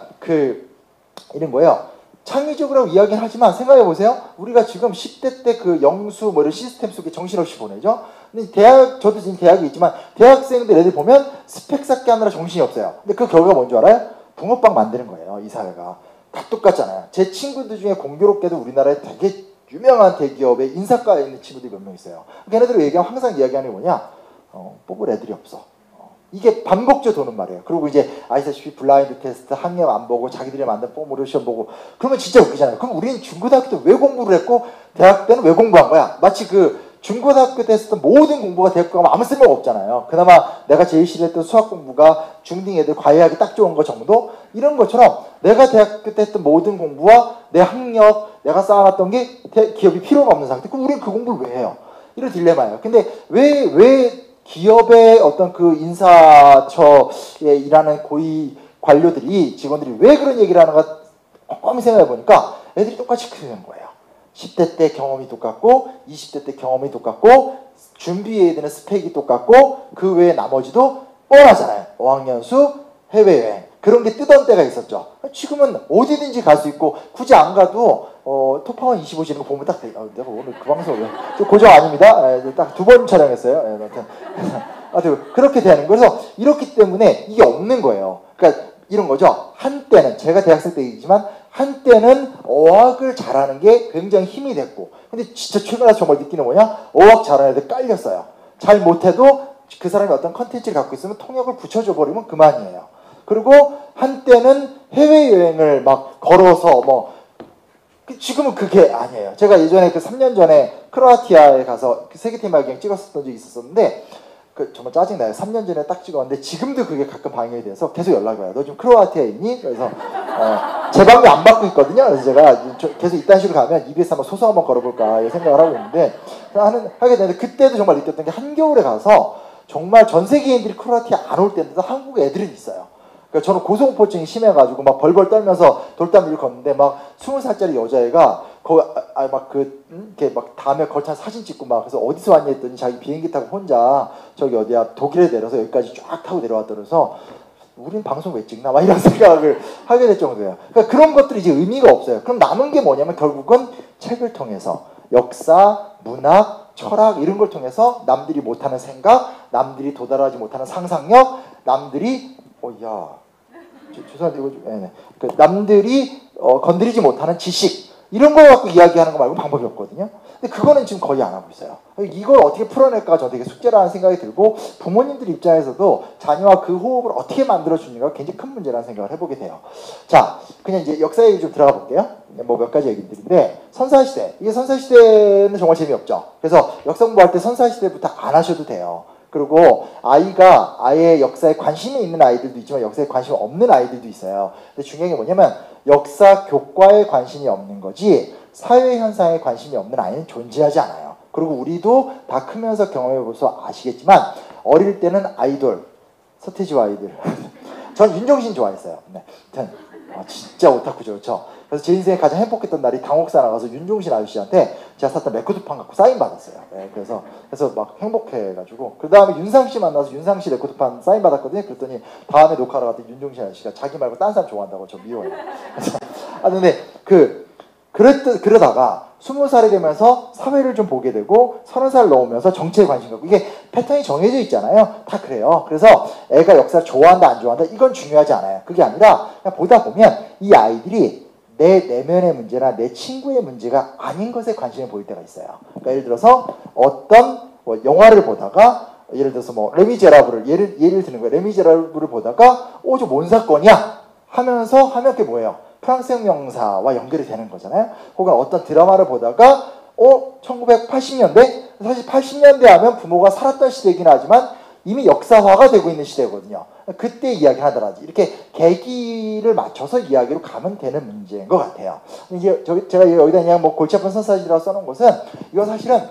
이런 거예요. 창의적으로 이야기는 하지만 생각해보세요. 우리가 지금 10대 때 그 영수 뭐 이런 시스템 속에 정신없이 보내죠. 근데 저도 지금 대학에 있지만 대학생들 애들 보면 스펙 쌓기 하느라 정신이 없어요. 근데 그 결과가 뭔지 알아요? 붕어빵 만드는 거예요. 이 사회가. 다 똑같잖아요. 제 친구들 중에 공교롭게도 우리나라에 되게 유명한 대기업에 인사과에 있는 친구들이 몇 명 있어요. 걔네들 얘기하면 항상 이야기하는 게 뭐냐? 뽑을 애들이 없어. 이게 반복적으로 도는 말이에요. 그리고 이제 아시다시피 블라인드 테스트 학력 안 보고 자기들이 만든 폼으로 시험 보고 그러면 진짜 웃기잖아요. 그럼 우리는 중고등학교 때 왜 공부를 했고 대학 때는 왜 공부한 거야? 마치 그 중고등학교 때 했었던 모든 공부가 대학 가면 아무 쓸모가 없잖아요. 그나마 내가 제일 싫어했던 수학 공부가 중딩 애들 과외하기 딱 좋은 거 정도? 이런 것처럼 내가 대학교 때 했던 모든 공부와 내 학력, 내가 쌓아놨던 게 기업이 필요가 없는 상태. 그럼 우리는 그 공부를 왜 해요? 이런 딜레마예요. 근데 왜 기업의 어떤 그 인사처에 일하는 고위 관료들이 직원들이 왜 그런 얘기를 하는가 꼼꼼히 생각해 보니까 애들이 똑같이 크게 된 거예요. 10대 때 경험이 똑같고 20대 때 경험이 똑같고 준비해야 되는 스펙이 똑같고 그 외에 나머지도 뻔하잖아요. 어학연수, 해외여행 그런 게 뜨던 때가 있었죠. 지금은 어디든지 갈 수 있고 굳이 안 가도 톱파원 25 이런 거 보면 딱 내가 오늘 그 방송 고정 아닙니다. 딱 2번 촬영했어요. 아무튼 그렇게 되는 거예요. 그래서 이렇기 때문에 이게 없는 거예요. 그러니까 이런 거죠. 한때는 제가 대학생 때이지만 한때는 어학을 잘하는 게 굉장히 힘이 됐고 근데 진짜 최근에 와서 정말 느끼는 뭐냐? 어학 잘하는 애들 깔렸어요. 잘 못해도 그 사람이 어떤 컨텐츠를 갖고 있으면 통역을 붙여줘 버리면 그만이에요. 그리고 한때는 해외여행을 막 걸어서 지금은 그게 아니에요. 제가 예전에 그 3년 전에 크로아티아에 가서 세계테마 여행 찍었었던 적이 있었는데 정말 짜증나요. 3년 전에 딱 찍었는데 지금도 그게 가끔 방영이 돼서 계속 연락이 와요. 너 지금 크로아티아에 있니? 그래서 제 방이 안 받고 있거든요. 그래서 제가 계속 이딴 식으로 가면 EBS 한번 소송 한번 걸어볼까 생각을 하고 있는데 하게 되는데 그때도 정말 느꼈던 게 한겨울에 가서 정말 전 세계인들이 크로아티아 안 올 때인데도 한국 애들은 있어요. 그러니까 저는 고소공포증이 심해가지고 막 벌벌 떨면서 돌담 위를 걷는데 막 20살짜리 여자애가 이렇게 막 다음에 걸쳐 사진 찍고 막 그래서 어디서 왔냐 했더니 자기 비행기 타고 혼자 저기 어디야 독일에 내려서 여기까지 쫙 타고 내려왔다 그래서 우린 방송 왜 찍나 막 이런 생각을 하게 될 정도예요. 그러니까 그런 것들이 이제 의미가 없어요. 그럼 남은 게 뭐냐면 결국은 책을 통해서 역사, 문학, 철학 이런 걸 통해서 남들이 못하는 생각, 남들이 도달하지 못하는 상상력, 남들이 죄송한데 이거 좀, 남들이 건드리지 못하는 지식 이런 걸 갖고 이야기하는 거 말고 방법이 없거든요. 근데 그거는 지금 거의 안 하고 있어요. 이걸 어떻게 풀어낼까 저 되게 숙제라는 생각이 들고 부모님들 입장에서도 자녀와 그 호흡을 어떻게 만들어주는가 굉장히 큰 문제라는 생각을 해보게 돼요. 자, 그냥 이제 역사 얘기 좀 들어가 볼게요. 뭐 몇 가지 얘기들인데 선사시대. 이게 선사시대는 정말 재미없죠. 그래서 역사 공부할 때 선사시대부터 안 하셔도 돼요. 그리고 아이가 아예 역사에 관심이 있는 아이들도 있지만 역사에 관심이 없는 아이들도 있어요. 근데 중요한 게 뭐냐면 역사 교과에 관심이 없는 거지 사회 현상에 관심이 없는 아이는 존재하지 않아요. 그리고 우리도 다 크면서 경험해보셔서 아시겠지만 어릴 때는 아이돌, 서태지와 아이들 전 윤종신 좋아했어요. 네. 진짜 오타쿠죠. 그렇죠? 그래서 제 인생에 가장 행복했던 날이 당혹사 나가서 윤종신 아저씨한테 제가 샀던 레코드판 갖고 사인 받았어요. 네, 그래서 막 행복해가지고 그 다음에 윤상씨 만나서 윤상씨 레코드판 사인 받았거든요. 그랬더니 다음에 녹화를 갔더니 윤종신 아저씨가 자기 말고 딴 사람 좋아한다고 저 미워요. 근데 그러다가 20살이 되면서 사회를 좀 보게 되고 30살 넘으면서 정치에 관심 갖고 이게 패턴이 정해져 있잖아요. 다 그래요. 그래서 애가 역사를 좋아한다 안 좋아한다 이건 중요하지 않아요. 그게 아니라 그냥 보다 보면 이 아이들이 내 내면의 문제나 내 친구의 문제가 아닌 것에 관심을 보일 때가 있어요. 그러니까 예를 들어서 어떤 영화를 보다가 예를 들어서 레미제라블을 예를 드는 거예요. 레미제라블을 보다가 저 뭔 사건이야 하면서 하면 그게 뭐예요? 프랑스 혁명사와 연결이 되는 거잖아요. 혹은 어떤 드라마를 보다가 1980년대? 사실 80년대 하면 부모가 살았던 시대이긴 하지만 이미 역사화가 되고 있는 시대거든요. 그때 이야기를 하더라지. 이렇게 계기를 맞춰서 이야기로 가면 되는 문제인 것 같아요. 이게 제가 여기다 그냥 뭐 골치 아픈 선사시라고 써놓은 것은 이건 사실은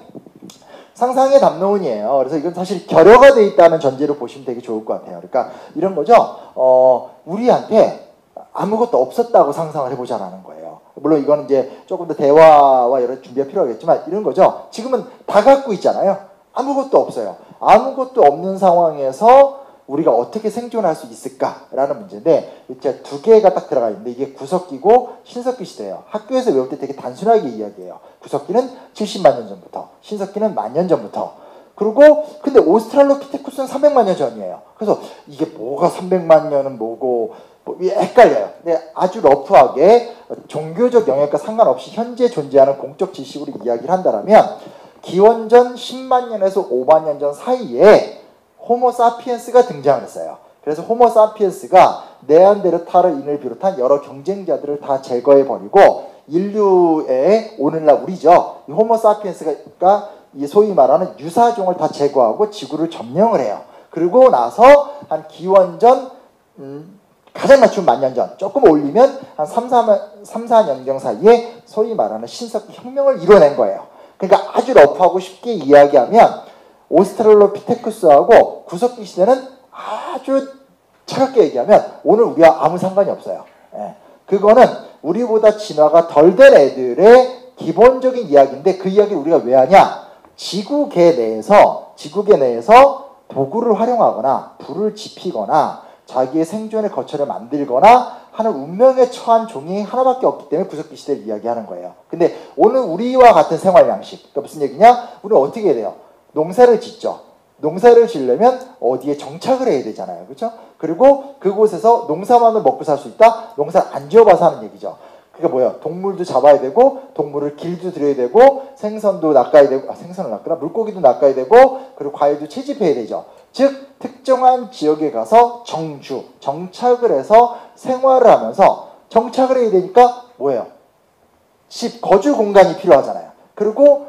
상상의 담론이에요. 그래서 이건 사실 결여가 돼 있다는 전제로 보시면 되게 좋을 것 같아요. 그러니까 이런 거죠. 우리한테 아무것도 없었다고 상상을 해보자라는 거예요. 물론 이거는 이제 조금 더 대화와 여러 준비가 필요하겠지만 이런 거죠. 지금은 다 갖고 있잖아요. 아무것도 없어요. 아무것도 없는 상황에서 우리가 어떻게 생존할 수 있을까라는 문제인데 이제 두 개가 딱 들어가 있는데 이게 구석기고 신석기 시대예요. 학교에서 외울 때 되게 단순하게 이야기해요. 구석기는 70만 년 전부터, 신석기는 10,000년 전부터. 그리고 근데 오스트랄로피테쿠스는 300만 년 전이에요. 그래서 이게 뭐가 300만 년은 뭐고 헷갈려요. 근데 아주 러프하게 종교적 영역과 상관없이 현재 존재하는 공적 지식으로 이야기를 한다면 기원전 10만 년에서 5만 년 전 사이에 호모사피엔스가 등장을 했어요. 그래서 호모사피엔스가 네안데르탈인을 비롯한 여러 경쟁자들을 다 제거해버리고 인류의 오늘날 우리죠. 이 호모사피엔스가 이 소위 말하는 유사종을 다 제거하고 지구를 점령을 해요. 그리고 나서 한 기원전 가장 맞춤 10,000년 전, 조금 올리면 한 3, 4년경 사이에 소위 말하는 신석기 혁명을 이뤄낸 거예요. 그러니까 아주 러프하고 쉽게 이야기하면 오스트랄로피테쿠스하고 구석기 시대는 아주 차갑게 얘기하면 오늘 우리와 아무 상관이 없어요. 예. 그거는 우리보다 진화가 덜 된 애들의 기본적인 이야기인데 그 이야기를 우리가 왜 하냐? 지구계 내에서 도구를 활용하거나 불을 지피거나 자기의 생존의 거처를 만들거나 하는 운명에 처한 종이 하나밖에 없기 때문에 구석기 시대를 이야기하는 거예요. 근데 오늘 우리와 같은 생활 양식, 그러니까 무슨 얘기냐? 우리는 어떻게 해야 돼요? 농사를 짓죠. 농사를 지으려면 어디에 정착을 해야 되잖아요. 그렇죠? 그리고 그곳에서 농사만을 먹고 살 수 있다? 농사를 안 지어봐서 하는 얘기죠. 그게 뭐예요? 동물도 잡아야 되고 동물을 길도 들여야 되고 생선도 낚아야 되고 생선을 낚거나 물고기도 낚아야 되고 그리고 과일도 채집해야 되죠. 즉 특정한 지역에 가서 정착을 해서 생활을 하면서 정착을 해야 되니까 뭐예요? 집, 거주 공간이 필요하잖아요. 그리고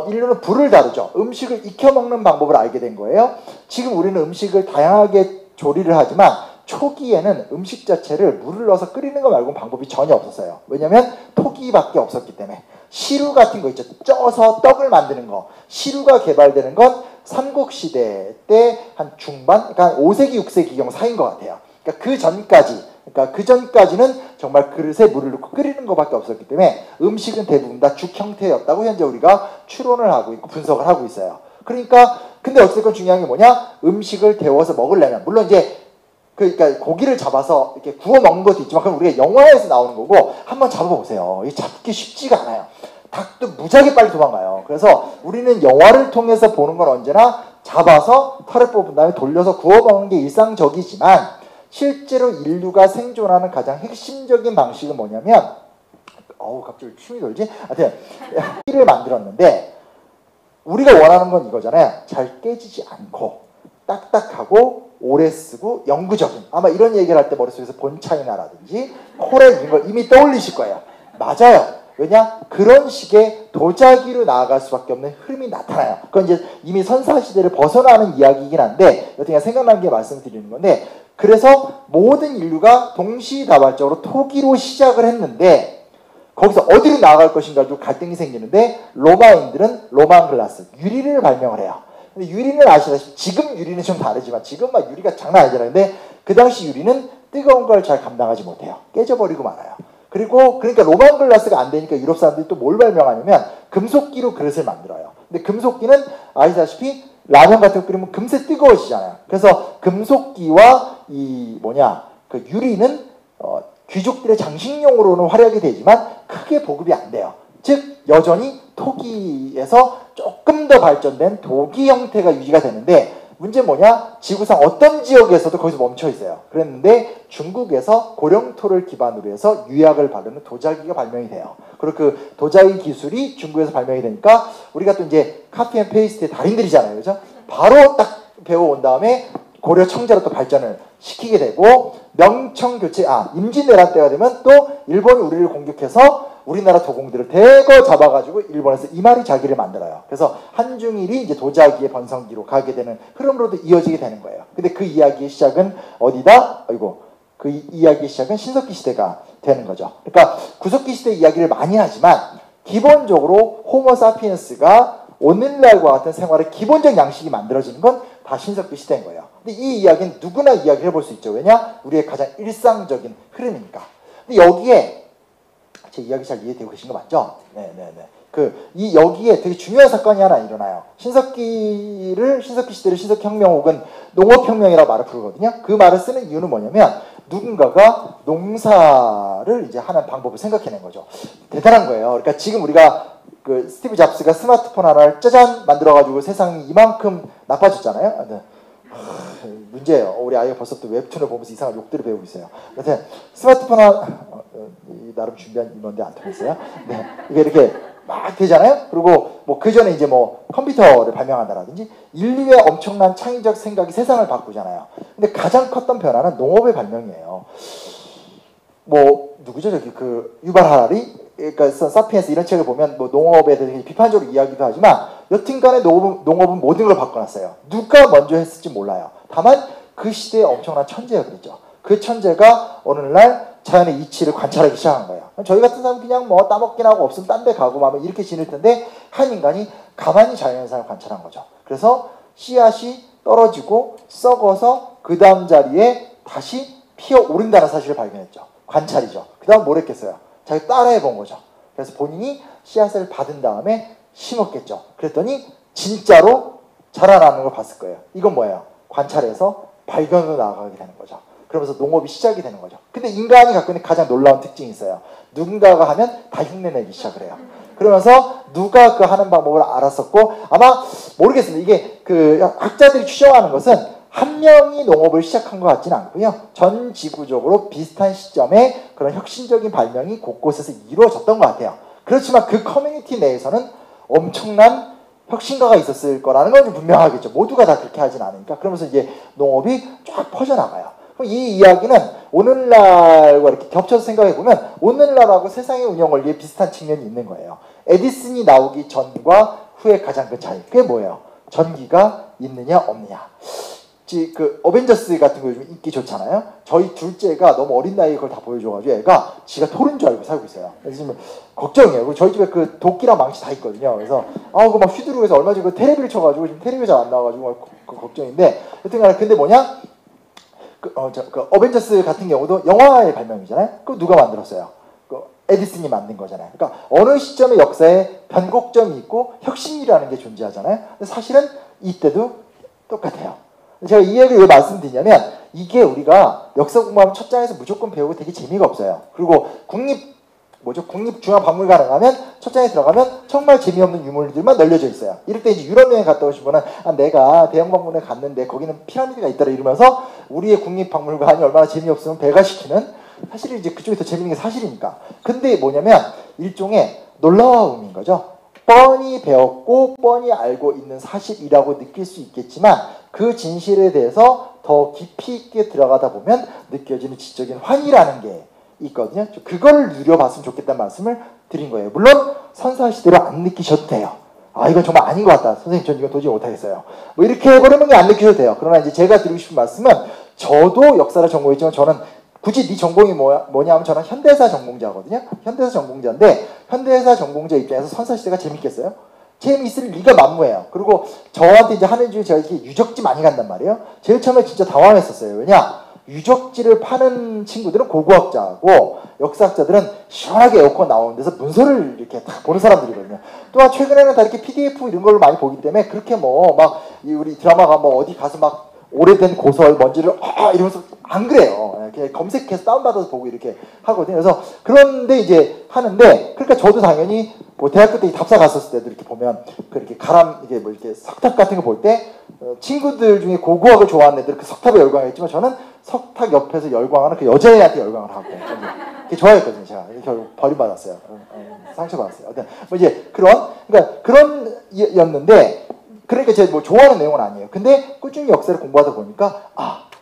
인류는 불을 다루죠. 음식을 익혀 먹는 방법을 알게 된 거예요. 지금 우리는 음식을 다양하게 조리를 하지만 초기에는 음식 자체를 물을 넣어서 끓이는 거 말고는 방법이 전혀 없었어요. 왜냐하면 토기밖에 없었기 때문에. 시루 같은 거 있죠. 쪄서 떡을 만드는 거. 시루가 개발되는 건 삼국시대 때 한 중반, 그러니까 5세기, 6세기경 사이인 것 같아요. 그러니까 그 전까지는 정말 그릇에 물을 넣고 끓이는 것밖에 없었기 때문에 음식은 대부분 다 죽 형태였다고 현재 우리가 추론을 하고 있고 분석을 하고 있어요. 그러니까 근데 어쨌든 중요한 게 뭐냐? 음식을 데워서 먹으려면 물론 이제 그러니까 고기를 잡아서 이렇게 구워 먹는 것도 있지만 그럼 우리가 영화에서 나오는 거고 한번 잡아보세요. 이게 잡기 쉽지가 않아요. 닭도 무지하게 빨리 도망가요. 그래서 우리는 영화를 통해서 보는 건 언제나 잡아서 털을 뽑은 다음에 돌려서 구워 먹는 게 일상적이지만 실제로 인류가 생존하는 가장 핵심적인 방식은 뭐냐면 갑자기 침이 돌지? 하여튼 를 만들었는데 우리가 원하는 건 이거잖아요. 잘 깨지지 않고 딱딱하고 오래 쓰고 영구적인 아마 이런 얘기를 할 때 머릿속에서 본차이나라든지 코레 이런 걸 이미 떠올리실 거예요. 맞아요. 왜냐? 그런 식의 도자기로 나아갈 수밖에 없는 흐름이 나타나요. 그건 이제 이미 선사시대를 벗어나는 이야기이긴 한데 여튼 생각난 게 말씀드리는 건데 그래서 모든 인류가 동시다발적으로 토기로 시작을 했는데 거기서 어디로 나아갈 것인가도 갈등이 생기는데 로마인들은 로만 글라스, 유리를 발명을 해요. 근데 유리는 아시다시피 지금 유리는 좀 다르지만 지금 막 유리가 장난 아니잖아요. 근데 그 당시 유리는 뜨거운 걸 잘 감당하지 못해요. 깨져버리고 말아요. 그러니까 로만 글라스가 안 되니까 유럽 사람들이 또 뭘 발명하냐면 금속기로 그릇을 만들어요. 근데 금속기는 아시다시피 라면 같은 거 끓이면 금세 뜨거워지잖아요. 그래서 금속기와 그 유리는 귀족들의 장식용으로는 활약이 되지만 크게 보급이 안 돼요. 즉 여전히 토기에서 조금 더 발전된 도기 형태가 유지가 되는데 문제는 뭐냐? 지구상 어떤 지역에서도 거기서 멈춰 있어요. 그랬는데 중국에서 고령토를 기반으로 해서 유약을 바르는 도자기가 발명이 돼요. 그리고 그 도자기 기술이 중국에서 발명이 되니까 우리가 또 이제 카피 앤 페이스트의 달인들이잖아요. 그죠? 바로 딱 배워온 다음에 고려 청자로 또 발전을 시키게 되고 명청 교체, 임진왜란 때가 되면 또 일본이 우리를 공격해서 우리나라 도공들을 대거 잡아가지고 일본에서 이마리 자기를 만들어요. 그래서 한중일이 이제 도자기의 번성기로 가게 되는 흐름으로도 이어지게 되는 거예요. 근데 그 이야기의 시작은 어디다? 아이고, 그 이야기의 시작은 신석기 시대가 되는 거죠. 그러니까 구석기 시대 이야기를 많이 하지만 기본적으로 호모 사피엔스가 오늘날과 같은 생활의 기본적 양식이 만들어지는 건 다 신석기 시대인 거예요. 근데 이 이야기는 누구나 이야기를 해볼 수 있죠. 왜냐? 우리의 가장 일상적인 흐름이니까. 근데 여기에 제 이야기 잘 이해되고 계신 거 맞죠? 네네네. 여기에 되게 중요한 사건이 하나 일어나요. 신석기 시대를 신석혁명 혹은 농업혁명이라고 말을 부르거든요. 그 말을 쓰는 이유는 뭐냐면 누군가가 농사를 이제 하는 방법을 생각해낸 거죠. 대단한 거예요. 그러니까 지금 우리가 그 스티브 잡스가 스마트폰 하나를 짜잔 만들어가지고 세상이 이만큼 나빠졌잖아요. 네. 문제예요. 우리 아이가 벌써 또 웹툰을 보면서 이상한 욕들을 배우고 있어요. 여튼 스마트폰 하나 나름 준비한 인원인데 안 통했어요. 네. 이게 이렇게 막 되잖아요. 그리고 뭐 그 전에 이제 뭐 컴퓨터를 발명한다라든지 인류의 엄청난 창의적 생각이 세상을 바꾸잖아요. 근데 가장 컸던 변화는 농업의 발명이에요. 뭐 누구죠? 저기 그 유발 하라리, 그러니까 사피엔스 이런 책을 보면 뭐 농업에 대해서 비판적으로 이야기도 하지만 여튼간에 농업은 모든 걸 바꿔놨어요. 누가 먼저 했을지 몰라요. 다만 그 시대에 엄청난 천재가 그랬죠. 그 천재가 어느 날 자연의 이치를 관찰하기 시작한 거예요. 저희 같은 사람은 그냥 뭐 따먹긴 하고 없으면 딴 데 가고 막 이렇게 지낼 텐데 한 인간이 가만히 자연현상을 관찰한 거죠. 그래서 씨앗이 떨어지고 썩어서 그 다음 자리에 다시 피어오른다는 사실을 발견했죠. 관찰이죠. 그 다음 뭘 했겠어요? 자기 따라해 본 거죠. 그래서 본인이 씨앗을 받은 다음에 심었겠죠. 그랬더니 진짜로 자라나는 걸 봤을 거예요. 이건 뭐예요? 관찰해서 발견으로 나아가게 되는 거죠. 그러면서 농업이 시작이 되는 거죠. 근데 인간이 갖고 있는 가장 놀라운 특징이 있어요. 누군가가 하면 다 흉내내기 시작을 해요. 그러면서 누가 그 하는 방법을 알았었고, 아마 모르겠습니다. 이게 그 학자들이 추정하는 것은 한 명이 농업을 시작한 것 같지는 않고요. 전 지구적으로 비슷한 시점에 그런 혁신적인 발명이 곳곳에서 이루어졌던 것 같아요. 그렇지만 그 커뮤니티 내에서는 엄청난 혁신가가 있었을 거라는 건 분명하겠죠. 모두가 다 그렇게 하진 않으니까. 그러면서 이제 농업이 쫙 퍼져나가요. 이 이야기는 오늘날과 이렇게 겹쳐서 생각해보면 오늘날하고 세상의 운영 원리에 비슷한 측면이 있는 거예요. 에디슨이 나오기 전과 후의 가장 큰 차이. 그게 뭐예요? 전기가 있느냐 없느냐. 그 어벤져스 같은 거 요즘 인기 좋잖아요. 저희 둘째가 너무 어린 나이에 그걸 다 보여줘가지고 애가 지가 토른 줄 알고 살고 있어요. 그래서 지금 걱정이에요. 그리고 저희 집에 그 도끼랑 망치 다 있거든요. 그래서 그거 막 휘두르고 얼마 전에 그 테레비를 쳐가지고 지금 테레비가 잘 안 나와가지고 그 걱정인데 여튼간에 근데 뭐냐? 그 어벤져스 같은 경우도 영화의 발명이잖아요. 그거 누가 만들었어요? 그 에디슨이 만든 거잖아요. 그러니까 어느 시점의 역사에 변곡점이 있고 혁신이라는 게 존재하잖아요. 근데 사실은 이때도 똑같아요. 제가 이 얘기를 왜 말씀드리냐면 이게 우리가 역사 공부하면 첫 장에서 무조건 배우고 되게 재미가 없어요. 그리고 국립중앙박물관에 가면 첫 장에 들어가면 정말 재미없는 유물들만 널려져 있어요. 이럴 때 이제 유럽 여행 갔다 오신 분은 내가 대형박물관에 갔는데 거기는 피라미드가 있더라 이러면서 우리의 국립박물관이 얼마나 재미없으면 배가시키는 사실은 이제 그쪽이 더 재밌는 게 사실이니까. 근데 뭐냐면 일종의 놀라움인 거죠. 뻔히 배웠고 뻔히 알고 있는 사실이라고 느낄 수 있겠지만 그 진실에 대해서 더 깊이 있게 들어가다 보면 느껴지는 지적인 환희라는 게 있거든요. 그걸 누려봤으면 좋겠다는 말씀을 드린 거예요. 물론 선사시대로 안 느끼셔도 돼요. 이건 정말 아닌 것 같다. 선생님 전 이거 도저히 못하겠어요. 뭐 이렇게 해버리면 안 느끼셔도 돼요. 그러나 이제 제가 드리고 싶은 말씀은 저도 역사를 전공했지만 저는 굳이 네 전공이 뭐냐 하면 저는 현대사 전공자거든요. 현대사 전공자인데 현대사 전공자 입장에서 선사시대가 재밌겠어요? 재미있을 리가 만무해요. 그리고 저한테 이제 하는 중에 제가 이렇게 유적지 많이 간단 말이에요. 제일 처음에 진짜 당황했었어요. 왜냐? 유적지를 파는 친구들은 고고학자고 역사학자들은 시원하게 에어컨 나오는 데서 문서를 이렇게 다 보는 사람들이거든요. 또한 최근에는 다 이렇게 PDF 이런 걸로 많이 보기 때문에 그렇게 뭐 막 우리 드라마가 뭐 어디 가서 막 오래된 고설 뭔지를 이러면서 안 그래요. 그냥 검색해서 다운받아서 보고 이렇게 하거든요. 그래서 그런데 이제 하는데 그러니까 저도 당연히 뭐 대학교 때 답사 갔었을 때도 이렇게 보면 그렇게 이게 뭐 이렇게 석탑 같은 거 볼 때 친구들 중에 고고학을 좋아하는 애들 그 석탑에 열광했지만 저는 석탑 옆에서 열광하는 그 여자애한테 열광을 하고 그게 좋아했거든요. 제가 결국 버림받았어요. 상처받았어요. 뭐 이제 그런 였는데 그러니까 제가 뭐 좋아하는 내용은 아니에요. 근데 꾸준히 역사를 공부하다 보니까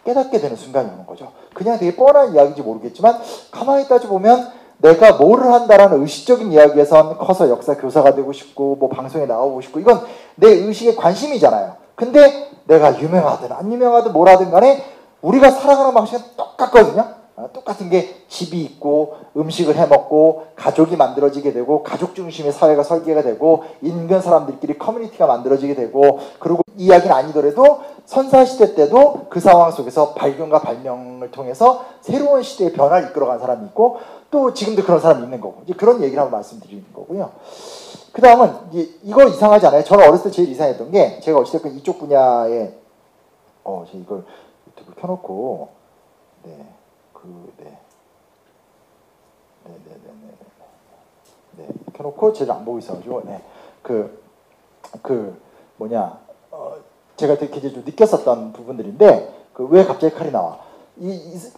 깨닫게 되는 순간이 오는 거죠. 그냥 되게 뻔한 이야기인지 모르겠지만 가만히 따져보면 내가 뭐를 한다라는 의식적인 이야기에선 커서 역사 교사가 되고 싶고 뭐 방송에 나오고 싶고 이건 내 의식의 관심이잖아요. 근데 내가 유명하든 안 유명하든 뭘 하든 간에 우리가 살아가는 방식은 똑같거든요. 똑같은 게 집이 있고 음식을 해먹고 가족이 만들어지게 되고 가족 중심의 사회가 설계가 되고 인근 사람들끼리 커뮤니티가 만들어지게 되고 그리고 이야기는 아니더라도 선사시대 때도 그 상황 속에서 발견과 발명을 통해서 새로운 시대의 변화를 이끌어간 사람이 있고 또 지금도 그런 사람이 있는 거고 이제 그런 얘기를 한번 말씀드리는 거고요. 그 다음은 이거 이상하지 않아요? 저는 어렸을 때 제일 이상했던 게 제가 어찌됐건 이쪽 분야에 제가 이걸 유튜브 켜놓고 켜놓고 쟤를 안 보고 있어가지고 제가 되게 좀 느꼈었던 부분들인데 왜 갑자기 칼이 나와?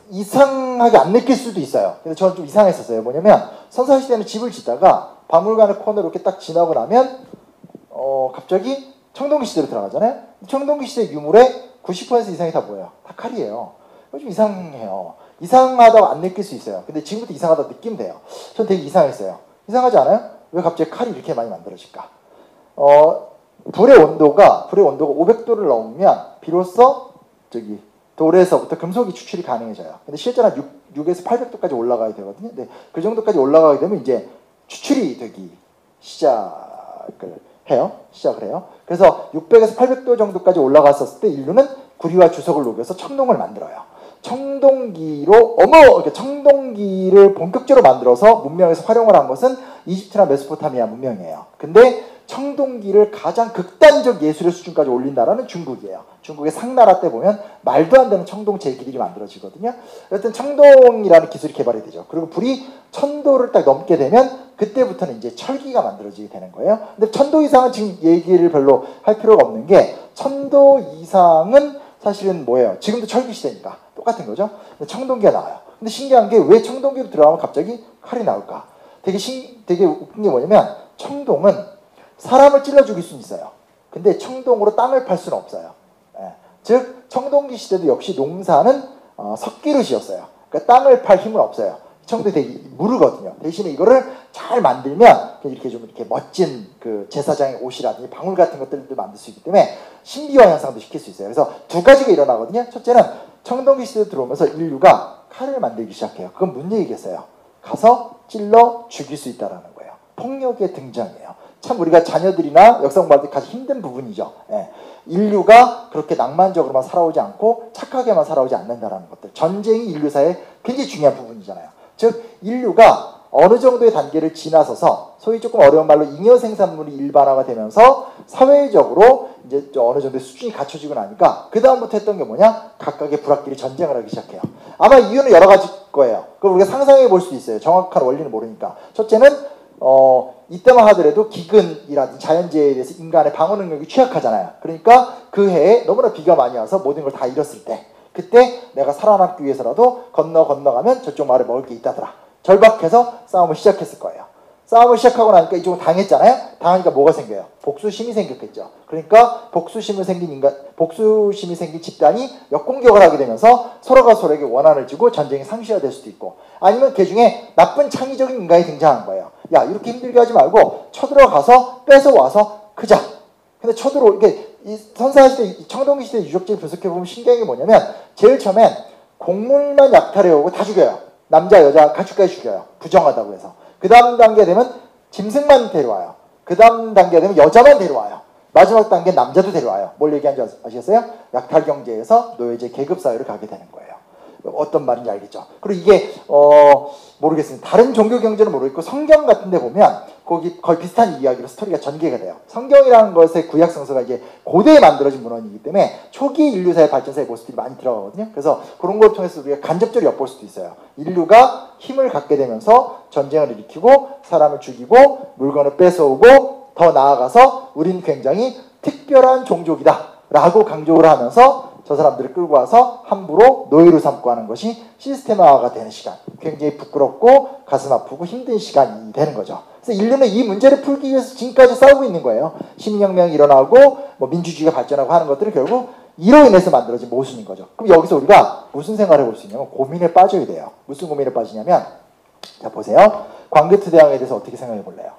이상하게 안 느낄 수도 있어요. 근데 저는 좀 이상했었어요. 뭐냐면 선사시대는 집을 짓다가 박물관의 코너로 이렇게 딱 지나고 나면 갑자기 청동기 시대로 들어가잖아요. 청동기 시대 유물의 90% 이상이 다 뭐예요? 다 칼이에요. 좀 이상해요. 이상하다고 안 느낄 수 있어요. 근데 지금부터 이상하다고 느끼면 돼요. 전 되게 이상했어요. 이상하지 않아요? 왜 갑자기 칼이 이렇게 많이 만들어질까? 불의 온도가 500도를 넘으면 비로소 돌에서부터 금속이 추출이 가능해져요. 근데 실제로 한 6에서 800도까지 올라가야 되거든요. 근데 그 정도까지 올라가게 되면 이제 추출이 되기 시작을 해요. 그래서 600에서 800도 정도까지 올라갔었을 때 인류는 구리와 주석을 녹여서 청동을 만들어요. 청동기를 본격적으로 만들어서 문명에서 활용을 한 것은 이집트나 메소포타미아 문명이에요. 근데 청동기를 가장 극단적 예술의 수준까지 올린 나라는 중국이에요. 중국의 상나라 때 보면 말도 안 되는 청동 제기들이 만들어지거든요. 여튼 청동이라는 기술이 개발이 되죠. 그리고 불이 1000도를 딱 넘게 되면 그때부터는 이제 철기가 만들어지게 되는 거예요. 근데 1000도 이상은 지금 얘기를 별로 할 필요가 없는 게 1000도 이상은 사실은 뭐예요? 지금도 철기 시대니까 똑같은 거죠. 근데 청동기가 나와요. 근데 신기한 게 왜 청동기로 들어가면 갑자기 칼이 나올까? 되게 웃긴 게 뭐냐면 청동은 사람을 찔러 죽일 수는 있어요. 근데 청동으로 땅을 팔 수는 없어요. 즉 청동기 시대도 역시 농사는 석기로 지었어요. 그러니까 땅을 팔 힘은 없어요. 청동이 되게 무르거든요. 대신에 이거를 잘 만들면 이렇게 멋진 그 제사장의 옷이라든지 방울 같은 것들도 만들 수 있기 때문에 신비화 현상도 시킬 수 있어요. 그래서 두 가지가 일어나거든요. 첫째는 청동기 시대에 들어오면서 인류가 칼을 만들기 시작해요. 그건 뭔 얘기겠어요? 가서 찔러 죽일 수 있다는 거예요. 폭력의 등장이에요. 참 우리가 자녀들이나 역사 공부할 때 가장 힘든 부분이죠. 인류가 그렇게 낭만적으로만 살아오지 않고 착하게만 살아오지 않는다는 것들. 전쟁이 인류사의 굉장히 중요한 부분이잖아요. 즉 인류가 어느 정도의 단계를 지나서서 소위 조금 어려운 말로 잉여 생산물이 일반화가 되면서 사회적으로 이제 어느 정도의 수준이 갖춰지고 나니까 그 다음부터 했던 게 뭐냐? 각각의 불합끼리 전쟁을 하기 시작해요. 아마 이유는 여러 가지 거예요. 그걸 우리가 상상해 볼 수 있어요. 정확한 원리는 모르니까. 첫째는 이때만 하더라도 기근이라든지 자연재해에 대해서 인간의 방어 능력이 취약하잖아요. 그러니까 그 해에 너무나 비가 많이 와서 모든 걸 다 잃었을 때 그때 내가 살아남기 위해서라도 건너가면 저쪽 마을에 먹을 게 있다더라. 절박해서 싸움을 시작했을 거예요. 싸움을 시작하고 나니까 이쪽은 당했잖아요. 당하니까 뭐가 생겨요? 복수심이 생겼겠죠. 그러니까 복수심이 생긴 집단이 역공격을 하게 되면서 서로가 서로에게 원한을 주고 전쟁이 상시화될 수도 있고 아니면 그 중에 나쁜 창의적인 인간이 등장한 거예요. 야 이렇게 힘들게 하지 말고 쳐들어가서 뺏어와서 크자. 근데 이게 선사시대 청동기 시대 유적지를 분석해보면 신기한 게 뭐냐면 제일 처음엔 곡물만 약탈해오고 다 죽여요. 남자 여자 가축까지 죽여요. 부정하다고 해서. 그 다음 단계 되면 짐승만 데려와요. 그 다음 단계 되면 여자만 데려와요. 마지막 단계 남자도 데려와요. 뭘 얘기하는지 아시겠어요? 약탈 경제에서 노예제 계급 사회로 가게 되는 거예요. 어떤 말인지 알겠죠? 그리고 이게 모르겠습니다. 다른 종교 경제는 모르겠고 성경 같은 데 보면 거기 거의 비슷한 이야기로 스토리가 전개가 돼요. 성경이라는 것의 구약 성서가 이제 고대에 만들어진 문헌이기 때문에 초기 인류사의 발전사의 모습들이 많이 들어가거든요. 그래서 그런 걸 통해서 우리가 간접적으로 엿볼 수도 있어요. 인류가 힘을 갖게 되면서 전쟁을 일으키고 사람을 죽이고 물건을 뺏어오고 더 나아가서 우린 굉장히 특별한 종족이다 라고 강조를 하면서 저 사람들을 끌고 와서 함부로 노예로 삼고 하는 것이 시스템화가 되는 시간. 굉장히 부끄럽고 가슴 아프고 힘든 시간이 되는 거죠. 그래서 인류는 이 문제를 풀기 위해서 지금까지 싸우고 있는 거예요. 시민혁명이 일어나고 민주주의가 발전하고 하는 것들은 결국 이로 인해서 만들어진 모순인 거죠. 그럼 여기서 우리가 무슨 생각을 해볼 수 있냐면 고민에 빠져야 돼요. 무슨 고민에 빠지냐면 자, 보세요. 광개토대왕에 대해서 어떻게 생각해 볼래요?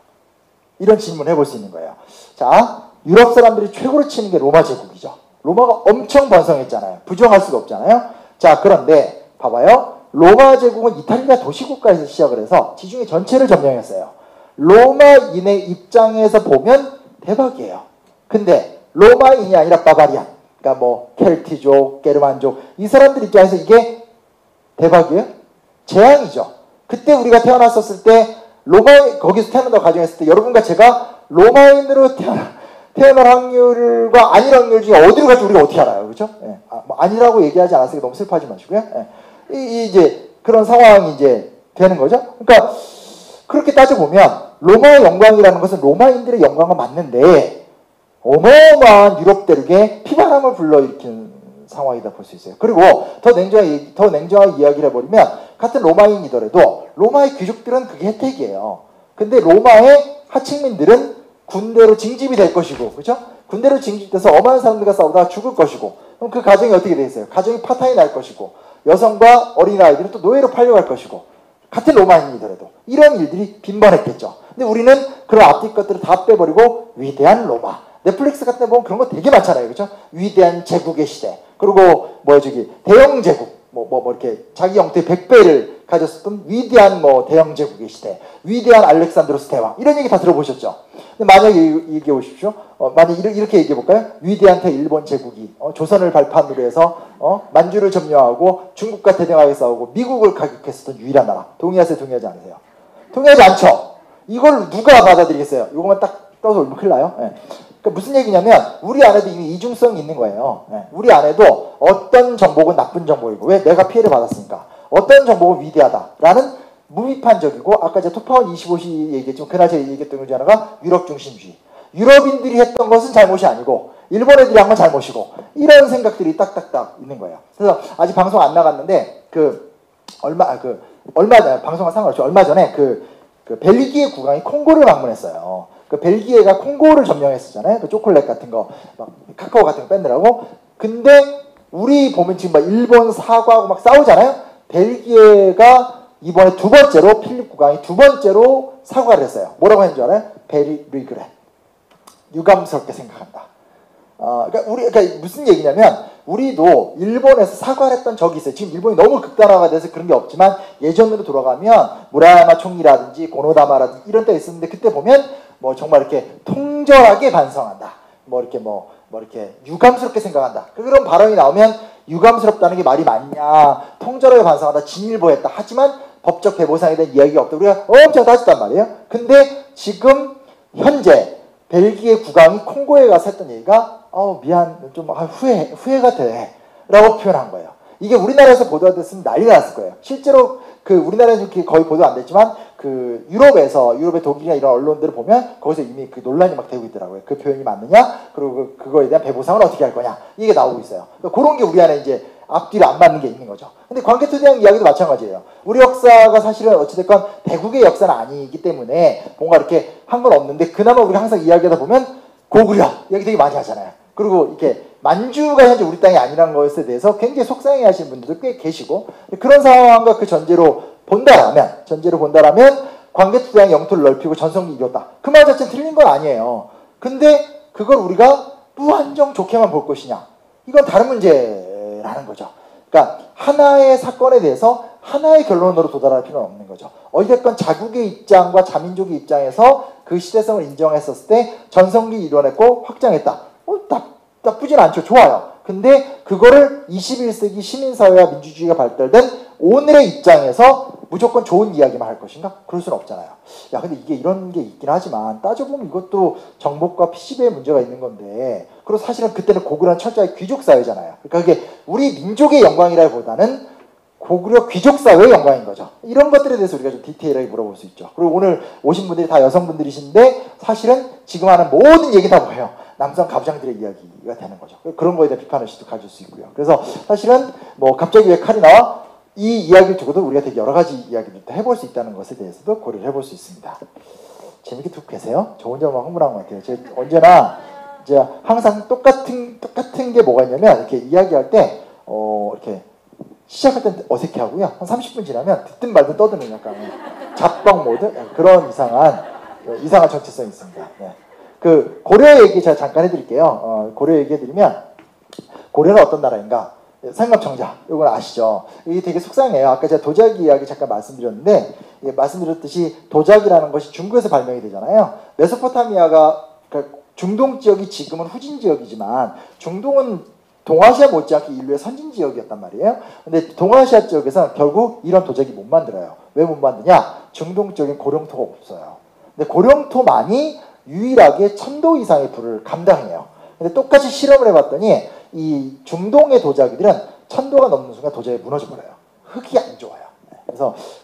이런 질문을 해볼 수 있는 거예요. 자, 유럽 사람들이 최고로 치는 게 로마 제국이죠. 로마가 엄청 번성했잖아요. 부정할 수가 없잖아요. 자, 그런데 봐봐요. 로마 제국은 이탈리아 도시국가에서 시작을 해서 지중해 전체를 점령했어요. 로마인의 입장에서 보면 대박이에요. 근데 로마인이 아니라 바바리안, 그러니까 뭐 켈티족, 게르만족, 이 사람들 입장에서 이게 대박이에요? 재앙이죠. 그때 우리가 태어났었을 때 거기서 태어난다고 가정했을 때 여러분과 제가 로마인으로 태어날 확률과 아닐 확률 중에 어디로 갈지 우리가 어떻게 알아요? 그렇죠? 예. 뭐 아니라고 얘기하지 않았으니까 너무 슬퍼하지 마시고요. 예. 이제 그런 상황이 이제 되는 거죠. 그러니까 그렇게 따져보면 로마의 영광이라는 것은 로마인들의 영광은 맞는데 어마어마한 유럽 대륙에 피바람을 불러일으키는 상황이다 볼 수 있어요. 그리고 더 냉정하게 이야기를 해버리면 같은 로마인이더라도 로마의 귀족들은 그게 혜택이에요. 근데 로마의 하층민들은 군대로 징집이 될 것이고, 그렇죠? 군대로 징집돼서 어마한 사람들과 싸우다가 죽을 것이고, 그럼 그 가정이 어떻게 돼 있어요? 가정이 파탄이 날 것이고, 여성과 어린아이들은 또 노예로 팔려갈 것이고, 같은 로마인이더라도 이런 일들이 빈번했겠죠. 근데 우리는 그런 앞뒤 것들을 다 빼버리고 위대한 로마. 넷플릭스 같은 데 보면 그런 거 되게 많잖아요. 그렇죠? 위대한 제국의 시대. 그리고 대영 제국. 이렇게 자기 영토의 100배를 가졌었던 위대한 대영 제국의 시대. 위대한 알렉산드로스 대왕. 이런 얘기 다 들어보셨죠? 근데 만약에 얘기해 보십시오. 만약 이렇게 얘기해 볼까요? 위대한 일본 제국이 조선을 발판으로 해서 만주를 점령하고 중국과 대등하게 싸우고 미국을 가격했었던 유일한 나라. 동의하세요? 동의하지 않으세요? 동의하지 않죠? 이걸 누가 받아들이겠어요? 이것만 딱 떠서 올리면 큰일 나요. 네. 그러니까 무슨 얘기냐면 우리 안에도 이미 이중성이 있는 거예요. 네. 우리 안에도 어떤 정복은 나쁜 정복이고 왜? 내가 피해를 받았으니까. 어떤 정복은 위대하다라는 무비판적이고 아까 제가 토파원 25시 얘기했지만 그날 제가 얘기했던 것 중에 하나가 유럽 중심주의. 유럽인들이 했던 것은 잘못이 아니고 일본 애들이 한 건 잘못이고 이런 생각들이 딱딱딱 있는 거예요. 그래서 아직 방송 안 나갔는데 얼마 전에 방송과 상관없이 얼마 전에 그 벨기에 국왕이 콩고를 방문했어요. 그 벨기에가 콩고를 점령했었잖아요. 그 초콜릿 같은 거, 막 카카오 같은 거 뺏느라고. 근데 우리 보면 지금 막 일본 사과하고 막 싸우잖아요. 벨기에가 이번에 필립 국왕이 두 번째로 사과를 했어요. 뭐라고 했는 줄 알아요? Very regret. 유감스럽게 생각한다. 그러니까 무슨 얘기냐면 우리도 일본에서 사과를 했던 적이 있어요. 지금 일본이 너무 극단화가 돼서 그런 게 없지만 예전으로 돌아가면 무라야마 총리라든지 고노다마라든지 이런 때 있었는데 그때 보면 정말 이렇게 통절하게 반성한다. 이렇게 유감스럽게 생각한다. 그런 발언이 나오면 유감스럽다는 게 말이 맞냐? 통절하게 반성한다. 진일보했다. 하지만 법적 배보상에 대한 이야기가 없다. 우리가 엄청 따졌단 말이에요. 근데 지금 현재 벨기에 국왕이 콩고에 가서 했던 얘기가 미안, 후회가 돼 라고 표현한 거예요. 이게 우리나라에서 보도가 됐으면 난리가 났을 거예요. 실제로 우리나라에서 거의 보도 안 됐지만 유럽의 독일이나 이런 언론들을 보면 거기서 이미 논란이 막 되고 있더라고요. 그 표현이 맞느냐? 그리고 그거에 대한 배보상을 어떻게 할 거냐? 이게 나오고 있어요. 그러니까 그런 게 우리 안에 이제 앞뒤를 안 맞는 게 있는 거죠. 근데 광개토대왕 이야기도 마찬가지예요. 우리 역사가 사실은 어찌됐건 대국의 역사는 아니기 때문에 뭔가 이렇게 한 건 없는데 그나마 우리가 항상 이야기하다 보면 고구려 이야기 되게 많이 하잖아요. 그리고 이렇게 만주가 현재 우리 땅이 아니라는 것에 대해서 굉장히 속상해 하시는 분들도 꽤 계시고 그런 상황과 그 전제로 본다라면 광개토대왕 영토를 넓히고 전성기 이뤘다. 그 말 자체는 틀린 건 아니에요. 근데 그걸 우리가 무한정 좋게만 볼 것이냐? 이건 다른 문제라는 거죠. 그러니까 하나의 사건에 대해서 하나의 결론으로 도달할 필요는 없는 거죠. 어찌됐건 자국의 입장과 자민족의 입장에서 그 시대성을 인정했었을 때 전성기 이뤄냈고 확장했다. 나쁘진 않죠. 좋아요. 근데 그거를 21세기 시민사회와 민주주의가 발달된 오늘의 입장에서 무조건 좋은 이야기만 할 것인가? 그럴 수는 없잖아요. 근데 이게 이런 게 있긴 하지만 따져보면 이것도 정복과 PCB의 문제가 있는 건데 그리고 사실은 그때는 고구려는 철저히 귀족사회잖아요. 그러니까 그게 우리 민족의 영광이라기보다는 고구려 귀족사회의 영광인 거죠. 이런 것들에 대해서 우리가 좀 디테일하게 물어볼 수 있죠. 그리고 오늘 오신 분들이 다 여성분들이신데 사실은 지금 하는 모든 얘기 다 뭐예요? 남성 가부장들의 이야기가 되는 거죠. 그런 거에 대한 비판의식도 가질 수 있고요. 그래서 사실은 갑자기 왜 칼이 나와? 이 이야기를 두고도 우리가 되게 여러 가지 이야기를 해볼 수 있다는 것에 대해서도 고려를 해볼 수 있습니다. 재밌게 듣고 계세요? 저 혼자만 흥분한 것 같아요. 제가 언제나 이제 항상 똑같은 게 뭐가 있냐면 이렇게 이야기할 때 이렇게 시작할 땐 어색해하고요. 한 30분 지나면 듣든 말든 떠드는 약간 잡방 모드 그런 이상한 정체성이 있습니다. 네. 그 고려 얘기 제가 잠깐 해드릴게요. 고려 얘기해드리면 고려는 어떤 나라인가? 상감청자 이건 아시죠? 이게 되게 속상해요. 아까 제가 도자기 이야기 잠깐 말씀드렸는데 말씀드렸듯이 도자기라는 것이 중국에서 발명이 되잖아요. 메소포타미아가 그러니까 중동 지역이 지금은 후진 지역이지만 중동은 동아시아 못지않게 인류의 선진 지역이었단 말이에요. 근데 동아시아 지역에서는 결국 이런 도자기 못 만들어요. 왜 못 만드냐? 중동 지역엔 고령토가 없어요. 근데 고령토만이 유일하게 1000도 이상의 불을 감당해요. 근데 똑같이 실험을 해봤더니 이 중동의 도자기들은 1000도가 넘는 순간 도자기 무너져 버려요. 흙이 안 좋아요.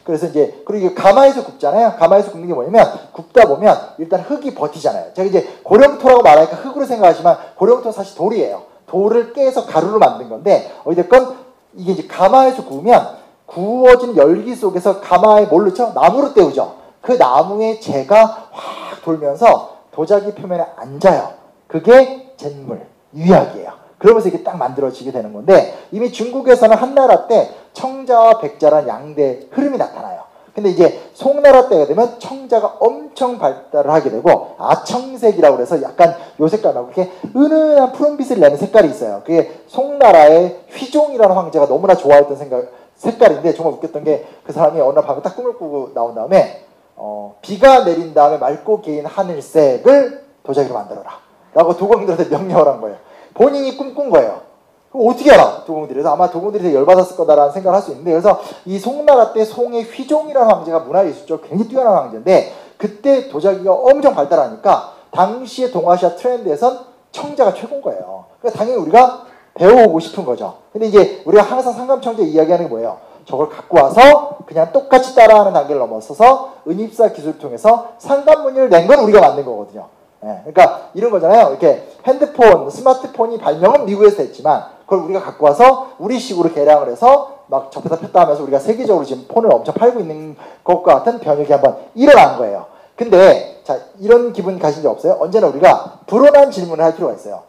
그래서 이제 그리고 가마에서 굽잖아요. 가마에서 굽는 게 뭐냐면 굽다 보면 일단 흙이 버티잖아요. 제가 이제 고령토라고 말하니까 흙으로 생각하지만 고령토는 사실 돌이에요. 돌을 깨서 가루로 만든 건데 어찌됐건 이게 이제 가마에서 구우면 구워진 열기 속에서 가마에 뭘 넣죠? 나무로 때우죠. 그 나무의 재가 확 돌면서 도자기 표면에 앉아요. 그게 잿물, 유약이에요. 그러면서 이게 딱 만들어지게 되는 건데 이미 중국에서는 한나라 때 청자와 백자란 양대 흐름이 나타나요. 근데 이제 송나라 때가 되면 청자가 엄청 발달을 하게 되고 아청색이라고 해서 약간 요 색깔하고 이렇게 은은한 푸른빛을 내는 색깔이 있어요. 그게 송나라의 휘종이라는 황제가 너무나 좋아했던 색깔인데 정말 웃겼던 게 그 사람이 어느 날 밤에 딱 꿈을 꾸고 나온 다음에 비가 내린 다음에 맑고 개인 하늘색을 도자기로 만들어라 라고 도공들한테 명령을 한 거예요. 본인이 꿈꾼 거예요. 그럼 어떻게 알아? 도공들이. 그래서 아마 도공들이 되게 열받았을 거다라는 생각을 할 수 있는데 그래서 이 송나라 때 송의 휘종이라는 황제가 문화예술적으로 굉장히 뛰어난 황제인데 그때 도자기가 엄청 발달하니까 당시의 동아시아 트렌드에선 청자가 최고인 거예요. 그러니까 당연히 우리가 배워오고 싶은 거죠. 근데 이제 우리가 항상 상감청자 이야기하는 게 뭐예요? 저걸 갖고 와서 그냥 똑같이 따라하는 단계를 넘어서서 은입사 기술을 통해서 상감문의를 낸 건 우리가 만든 거거든요. 네, 그러니까 이런 거잖아요. 이렇게 핸드폰, 스마트폰이 발명은 미국에서 됐지만 그걸 우리가 갖고 와서 우리식으로 개량을 해서 막 접했다 폈다 하면서 우리가 세계적으로 지금 폰을 엄청 팔고 있는 것과 같은 변혁이 한번 일어난 거예요. 근데 자 이런 기분 가신 적 없어요? 언제나 우리가 불온한 질문을 할 필요가 있어요.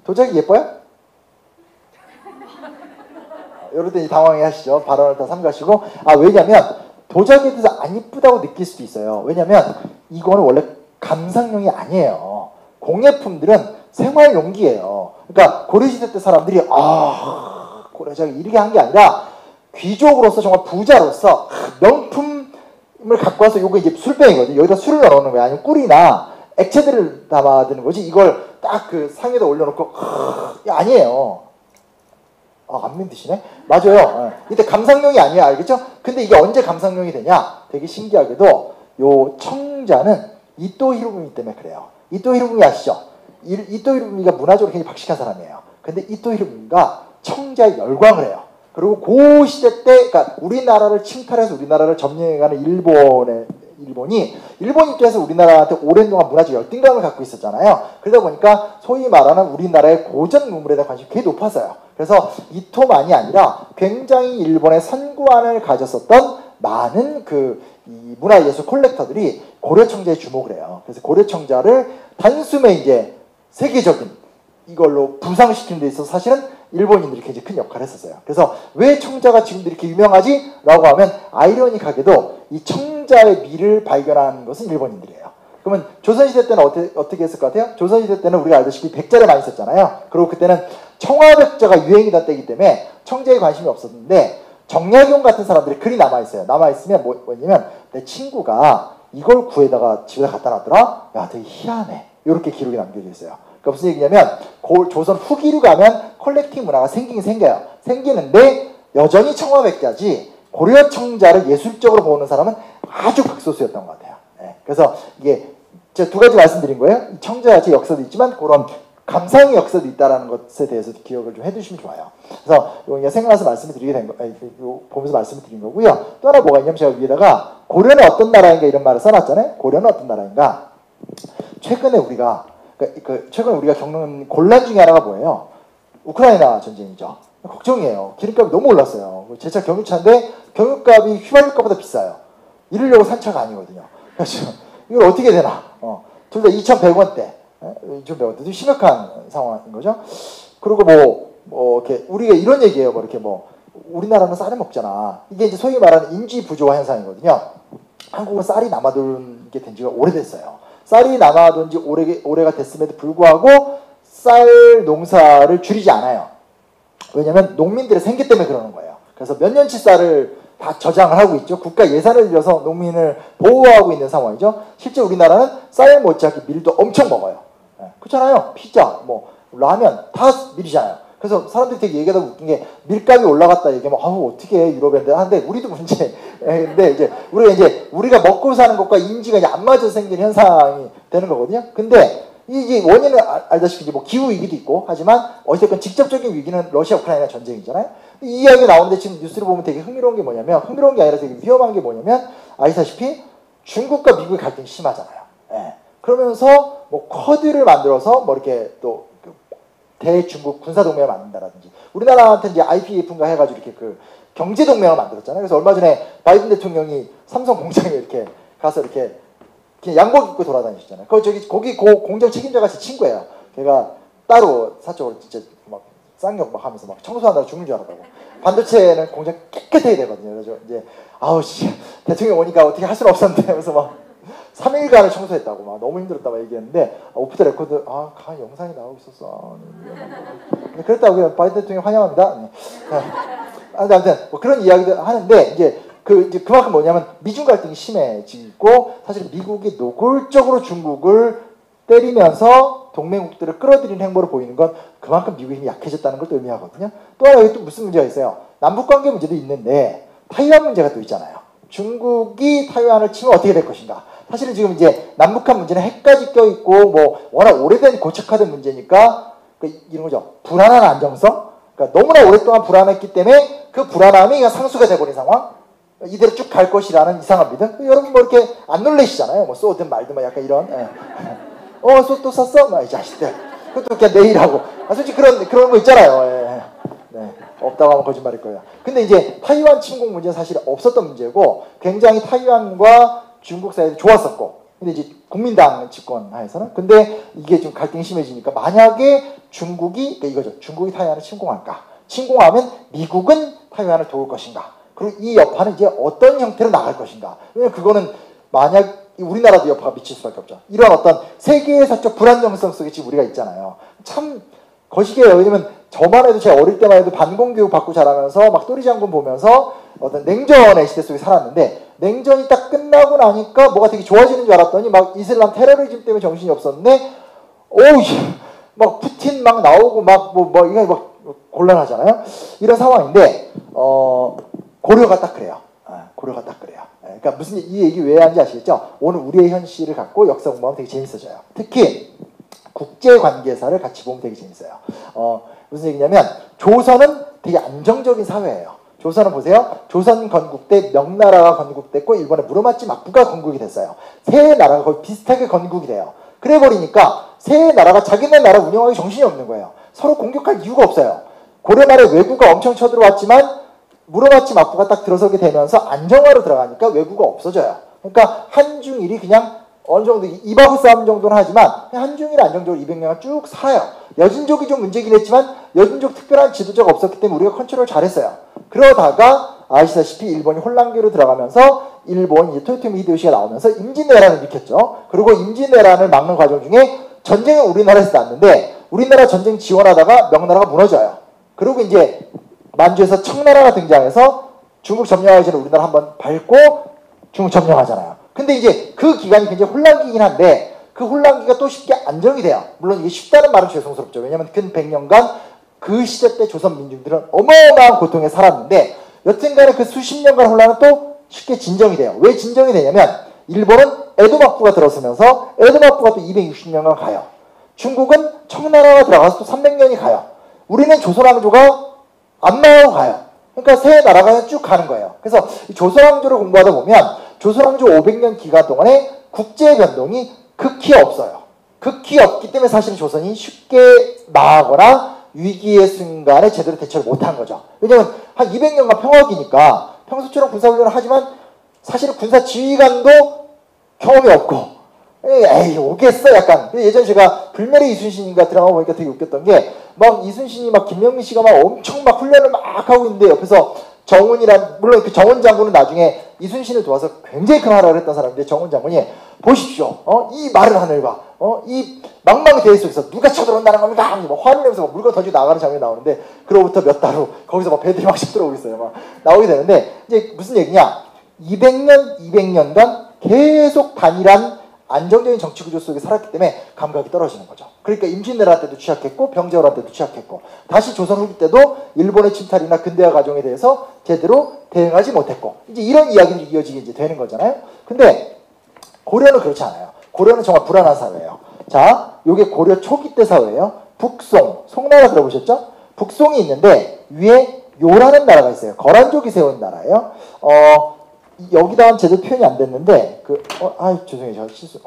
도자기 예뻐요? 여러분들 당황해 하시죠. 발언을 다 삼가시고 왜냐면 도자기에 대해서 안 이쁘다고 느낄 수도 있어요. 왜냐면 이거는 원래 감상용이 아니에요. 공예품들은 생활용기예요. 그러니까 고려시대 때 사람들이 고려자기 이렇게 한 게 아니라 귀족으로서 정말 부자로서 명품을 갖고 와서 요거 이제 술병이거든요. 여기다 술을 넣어놓는 거야. 아니면 꿀이나 액체들을 담아두는 거지. 이걸 딱 그 상에다 올려놓고 아니에요. 안 믿으시네? 맞아요. 이때 감상용이 아니에요. 알겠죠? 근데 이게 언제 감상용이 되냐? 되게 신기하게도 요 청자는 이토 히로부미 때문에 그래요. 이토 히로부미 아시죠? 이토 히로부미가 문화적으로 굉장히 박식한 사람이에요. 근데 이토 히로부미가 청자에 열광을 해요. 그리고 그 시대 때, 그러니까 우리나라를 침탈해서 우리나라를 점령해가는 일본이 일본 입장에서 우리나라한테 오랜 동안 문화적 열등감을 갖고 있었잖아요. 그러다 보니까 소위 말하는 우리나라의 고전 문물에 대한 관심이 굉장히 높았어요. 그래서 이토만이 아니라 굉장히 일본의 선구안을 가졌었던 많은 이 문화예술 콜렉터들이 고려청자에 주목을 해요. 그래서 고려청자를 단숨에 이제 세계적인 이걸로 부상시키는 데 있어서 사실은 일본인들이 굉장히 큰 역할을 했었어요. 그래서 왜 청자가 지금도 이렇게 유명하지? 라고 하면 아이러니하게도 이 청자의 미를 발견한 것은 일본인들이에요. 그러면 조선시대 때는 어떻게 했을 것 같아요? 조선시대 때는 우리가 알다시피 백자를 많이 썼잖아요. 그리고 그때는 청화백자가 유행이던 때이기 때문에 청자에 관심이 없었는데 정약용 같은 사람들이 글이 남아있어요. 남아있으면 뭐냐면 내 친구가 이걸 구해다가 집에다 갖다 놨더라? 야 되게 희한해. 이렇게 기록이 남겨져 있어요. 그러니까 무슨 얘기냐면 조선 후기로 가면 컬렉팅 문화가 생기긴 생겨요. 생기는데 여전히 청화백자지 고려 청자를 예술적으로 보는 사람은 아주 극소수였던 것 같아요. 네. 그래서 이게 제가 두 가지 말씀드린 거예요. 이 청자 자체 역사도 있지만 그런 감상의 역사도 있다는 것에 대해서 기억을 좀 해두시면 좋아요. 그래서 이거 생각나서 말씀을 드리게 된 거, 보면서 말씀을 드린 거고요. 또 하나 뭐가 있냐면 제가 위에다가 고려는 어떤 나라인가 이런 말을 써놨잖아요. 고려는 어떤 나라인가. 최근에 우리가 겪는 곤란 중에 하나가 뭐예요? 우크라이나 전쟁이죠. 걱정이에요. 기름값이 너무 올랐어요. 제 차 경유차인데 경유값이 휘발유값보다 비싸요. 이러려고 산 차가 아니거든요. 그래서 이걸 어떻게 되나? 둘 다 2,100원대. 2,100원대. 좀 심각한 상황인 거죠. 그리고 뭐 이렇게 우리가 이런 얘기해요. 뭐 이렇게 뭐 우리나라는 쌀을 먹잖아. 이게 이제 소위 말하는 인지 부조화 현상이거든요. 한국은 쌀이 남아도는 게 된 지가 오래됐어요. 쌀이 남아돈 지 오래가 됐음에도 불구하고 쌀 농사를 줄이지 않아요. 왜냐면 농민들의 생계 때문에 그러는 거예요. 그래서 몇 년치 쌀을 다 저장을 하고 있죠. 국가 예산을 들여서 농민을 보호하고 있는 상황이죠. 실제 우리나라는 쌀 못지않게 밀도 엄청 먹어요. 그렇잖아요. 피자, 뭐 라면 다 밀이잖아요. 그래서 사람들이 되게 얘기하다 웃긴 게 밀값이 올라갔다 얘기하면 아우 어떻게 유럽인데 하는데 우리도 문제. 근데 이제 우리가 먹고 사는 것과 인지가 이제 안 맞아서 생긴 현상이 되는 거거든요. 근데 이게 원인은 알다시피 이제 뭐 기후 위기도 있고 하지만 어쨌든 직접적인 위기는 러시아 우크라이나 전쟁이잖아요. 이 이야기가 나오는데 지금 뉴스를 보면 되게 흥미로운 게 뭐냐면 흥미로운 게 아니라 되게 위험한 게 뭐냐면 아시다시피 중국과 미국의 갈등이 심하잖아요. 그러면서 뭐 쿼드를 만들어서 뭐 이렇게 또 대중국 군사동맹을 만든다라든지 우리나라한테 이제 IPF인가 해가지고 이렇게 그 경제동맹을 만들었잖아요. 그래서 얼마 전에 바이든 대통령이 삼성 공장에 이렇게 가서 이렇게 그냥 양복 입고 돌아다니셨잖아요. 거기 공장 책임자가 제 친구예요. 걔가 따로 사적으로 진짜 막 쌍욕 막 하면서 막 청소하다가 죽는 줄 알았다고. 반도체는 공장 깨끗하게 되거든요. 그래서 이제 아우 씨 대통령 오니까 어떻게 할 수는 없었는데 하면서 막 3일간을 청소했다고 막 너무 힘들었다고 얘기했는데 오프 더 레코드 영상이 나오고 있었어. 그랬다고 그냥 바이든 대통령 환영합니다. 아무튼 뭐 그런 이야기도 하는데 이제 그만큼 뭐냐면 미중 갈등이 심해지고 사실 미국이 노골적으로 중국을 때리면서 동맹국들을 끌어들이는 행보를 보이는 건 그만큼 미국의 힘이 약해졌다는 걸 또 의미하거든요. 또 하나 여기 또 무슨 문제가 있어요. 남북관계 문제도 있는데 타이완 문제가 또 있잖아요. 중국이 타이완을 치면 어떻게 될 것인가. 사실은 지금 이제 남북한 문제는 핵까지 껴있고 뭐 워낙 오래된 고착화된 문제니까 이런 거죠. 불안한 안정성. 그러니까 너무나 오랫동안 불안했기 때문에 그 불안함이 그냥 상수가 돼버린 상황. 이대로 쭉 갈 것이라는 이상한 믿음. 여러분 뭐 이렇게 안 놀라시잖아요. 뭐 쏘든 말든 뭐 약간 이런. 또 쐈어? 막 이 자식들. 그것도 그냥 내일 하고. 솔직히 그런 거 있잖아요. 네. 없다고 하면 거짓말일 거예요. 근데 이제 타이완 침공 문제는 사실 없었던 문제고 굉장히 타이완과 중국 사이도 좋았었고 근데 이제 국민당 집권 하에서는 근데 이게 좀 갈등이 심해지니까 만약에 중국이 그러니까 이거죠. 중국이 타이완을 침공할까? 침공하면 미국은 타이완을 도울 것인가? 그리고 이 여파는 이제 어떤 형태로 나갈 것인가? 왜냐면 그거는 만약 우리나라도 여파가 미칠 수밖에 없죠. 이런 어떤 세계사적 불안정성 속에 지금 우리가 있잖아요. 참 거시기해요. 왜냐면 저만 해도 제가 어릴 때만 해도 반공교육 받고 자라면서 막 또리장군 보면서 어떤 냉전의 시대 속에 살았는데 냉전이 딱 끝나고 나니까 뭐가 되게 좋아지는 줄 알았더니 막 이슬람 테러리즘 때문에 정신이 없었는데 막 푸틴 막 나오고 이거 막 곤란하잖아요. 이런 상황인데 고려가 딱 그래요. 고려가 딱 그래요. 그러니까 무슨 이 얘기 왜 하는지 아시겠죠? 오늘 우리의 현실을 갖고 역사 공부하면 되게 재밌어져요. 특히 국제관계사를 같이 보면 되게 재밌어요. 무슨 얘기냐면 조선은 되게 안정적인 사회예요. 조선은 보세요. 조선 건국때 명나라가 건국됐고 일본의 무로마치 막부가 건국이 됐어요. 세 나라가 거의 비슷하게 건국이 돼요. 그래 버리니까 세 나라가 자기네 나라 운영하기 정신이 없는 거예요. 서로 공격할 이유가 없어요. 고려 말에 왜구가 엄청 쳐들어왔지만 무로마치 막부가 딱 들어서게 되면서 안정화로 들어가니까 왜구가 없어져요. 그러니까 한중일이 그냥 어느 정도 이바후 싸움 정도는 하지만 한중일 안정적으로 200년을 쭉 살아요. 여진족이 좀 문제긴 했지만 여진족 특별한 지도자가 없었기 때문에 우리가 컨트롤 잘했어요. 그러다가 아시다시피 일본이 혼란기로 들어가면서 일본 이제 토요토미 히데요시가 나오면서 임진왜란을 일으켰죠. 그리고 임진왜란을 막는 과정 중에 전쟁은 우리나라에서 났는데 우리나라 전쟁 지원하다가 명나라가 무너져요. 그리고 이제 만주에서 청나라가 등장해서 중국 점령하기 전에 우리나라 한번 밟고 중국 점령하잖아요. 근데 이제 그 기간이 굉장히 혼란기긴 한데 그 혼란기가 또 쉽게 안정이 돼요. 물론 이게 쉽다는 말은 죄송스럽죠. 왜냐하면 근 100년간 그 시대 때 조선 민중들은 어마어마한 고통에 살았는데 여튼간에 그 수십 년간 혼란은 또 쉽게 진정이 돼요. 왜 진정이 되냐면 일본은 에도 막부가 들어서면서 에도 막부가 또 260년간 가요. 중국은 청나라가 들어가서 또 300년이 가요. 우리는 조선왕조가 안 나오고 가요. 그러니까 세 나라가 쭉 가는 거예요. 그래서 조선왕조를 공부하다 보면 조선왕조 500년 기간 동안에 국제 변동이 극히 없어요. 극히 없기 때문에 사실은 조선이 쉽게 나아가거나 위기의 순간에 제대로 대처를 못한 거죠. 왜냐면 한 200년간 평화기니까 평소처럼 군사훈련을 하지만 사실은 군사 지휘관도 경험이 없고 에이 오겠어 약간. 예전에 제가 불멸의 이순신인가 드라마 보니까 되게 웃겼던 게 막 이순신이 막 김영민 씨가 막 엄청 막 훈련을 막 하고 있는데 옆에서 정훈이란, 물론 그 정훈 장군은 나중에 이순신을 도와서 굉장히 큰 활약을 했던 사람인데, 정훈 장군이 보십시오, 이 마른 하늘과 이 망망의 대해 속에서 누가 쳐들어온다는 겁니다. 막 화를 내면서 막 물건 던지고 나가는 장면이 나오는데, 그로부터 몇 달 후 거기서 막 배들이 막 들어오고 있어요. 막 나오게 되는데, 이제 무슨 얘기냐, 200년간 계속 단일한 안정적인 정치 구조 속에 살았기 때문에 감각이 떨어지는 거죠. 그러니까 임진왜란 때도 취약했고 병자호란 때도 취약했고, 다시 조선 후기 때도 일본의 침탈이나 근대화 과정에 대해서 제대로 대응하지 못했고, 이제 이런 이야기는 이어지게 이제 되는 거잖아요. 근데 고려는 그렇지 않아요. 고려는 정말 불안한 사회예요. 자, 요게 고려 초기 때 사회예요. 북송, 송나라 들어보셨죠? 북송이 있는데 위에 요라는 나라가 있어요. 거란족이 세운 나라예요. 여기다 제대로 표현이 안 됐는데, 죄송해요. 제가 실수,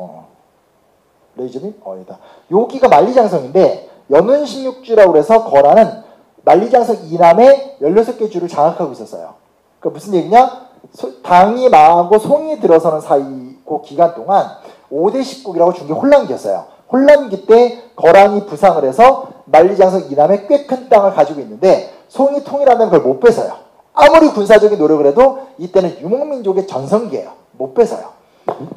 레이저빔? 여기다. 여기가 만리장성인데, 연운 16주라고 해서 거란은 만리장성 이남에 16개 주를 장악하고 있었어요. 그러니까 무슨 얘기냐? 당이 망하고 송이 들어서는 사이고 기간 동안 5대 10국이라고 준 게 혼란기였어요. 혼란기 때 거란이 부상을 해서 만리장성 이남에 꽤 큰 땅을 가지고 있는데, 송이 통일한다면 그걸 못 뺏어요. 아무리 군사적인 노력을 해도 이때는 유목민족의 전성기예요. 못 뺏어요.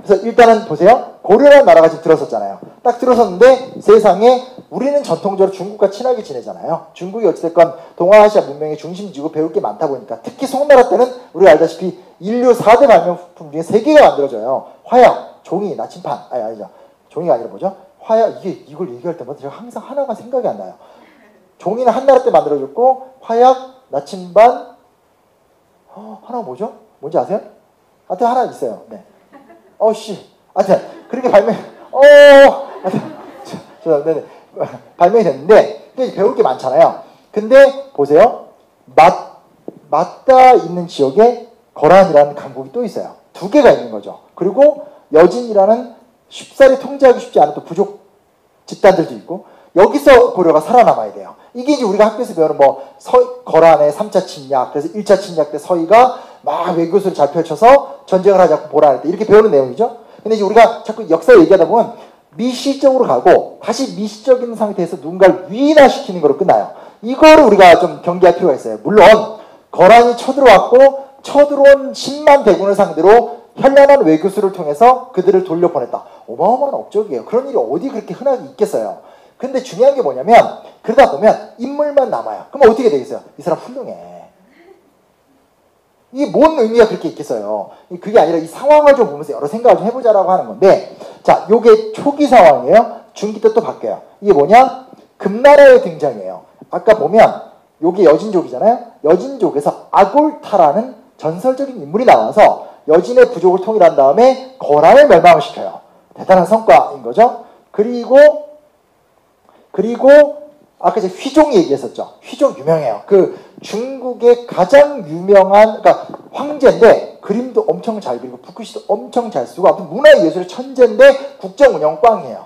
그래서 일단은 보세요. 고려라는 나라가 지금 들어섰잖아요. 딱 들어섰는데 세상에 우리는 전통적으로 중국과 친하게 지내잖아요. 중국이 어찌됐건 동아시아 문명의 중심지고 배울 게 많다 보니까, 특히 송나라 때는 우리가 알다시피 인류 4대 발명품 중에 3개가 만들어져요. 화약, 종이, 나침판. 아니죠. 종이가 아니라 뭐죠? 화약, 이걸 얘기할 때마다 제가 항상 하나가 생각이 안 나요. 종이는 한나라 때 만들어졌고, 화약, 나침반, 하나 뭐죠? 뭔지 아세요? 하여튼 하나 있어요. 네. 하여튼 그렇게 발명이 됐는데, 배울 게 많잖아요. 근데 보세요. 맞닿아 있는 지역에 거란이라는 강국이 또 있어요. 2개가 있는 거죠. 그리고 여진이라는 쉽사리 통제하기 쉽지 않은 또 부족 집단들도 있고, 여기서 고려가 살아남아야 돼요. 이게 이제 우리가 학교에서 배우는 거란의 3차 침략, 그래서 1차 침략 때 서희가 막 외교수를 잘 펼쳐서 전쟁을 하자고 보라할 때 이렇게 배우는 내용이죠. 근데 이제 우리가 자꾸 역사 얘기하다 보면 미시적으로 가고, 다시 미시적인 상태에서 누군가를 위인화시키는 거로 끝나요. 이거를 우리가 좀 경계할 필요가 있어요. 물론 거란이 쳐들어왔고, 쳐들어온 10만 대군을 상대로 현란한 외교수를 통해서 그들을 돌려보냈다. 어마어마한 업적이에요. 그런 일이 어디 그렇게 흔하게 있겠어요. 근데 중요한 게 뭐냐면, 그러다 보면 인물만 남아요. 그럼 어떻게 되겠어요? 이 사람 훌륭해. 이게 뭔 의미가 그렇게 있겠어요? 그게 아니라 이 상황을 좀 보면서 여러 생각을 좀 해보자라고 하는 건데, 자, 요게 초기 상황이에요. 중기 때 또 바뀌어요. 이게 뭐냐? 금나라의 등장이에요. 아까 보면 요게 여진족이잖아요. 여진족에서 아골타라는 전설적인 인물이 나와서 여진의 부족을 통일한 다음에 거란을 멸망을 시켜요. 대단한 성과인 거죠. 그리고 아까 제가 휘종 얘기했었죠. 휘종 유명해요. 그 중국의 가장 유명한, 그러니까 황제인데 그림도 엄청 잘 그리고 붓글씨도 엄청 잘 쓰고, 아무튼 문화예술의 천재인데 국정 운영 꽝이에요.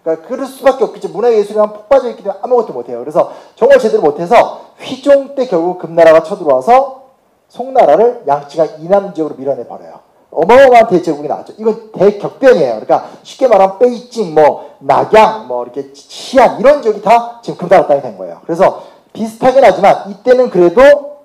그러니까 그럴 수밖에 없겠죠. 문화예술이랑 폭 빠져 있기 때문에 아무것도 못해요. 그래서 정말 제대로 못해서 휘종 때 결국 금나라가 쳐들어와서 송나라를 양치가 이남 지역으로 밀어내버려요. 어마어마한 대제국이 나왔죠. 이건 대격변이에요. 그러니까 쉽게 말하면 베이징, 낙양, 이렇게 시안 이런 지역이 다 지금 금나라 땅이 된 거예요. 그래서 비슷하긴 하지만 이때는 그래도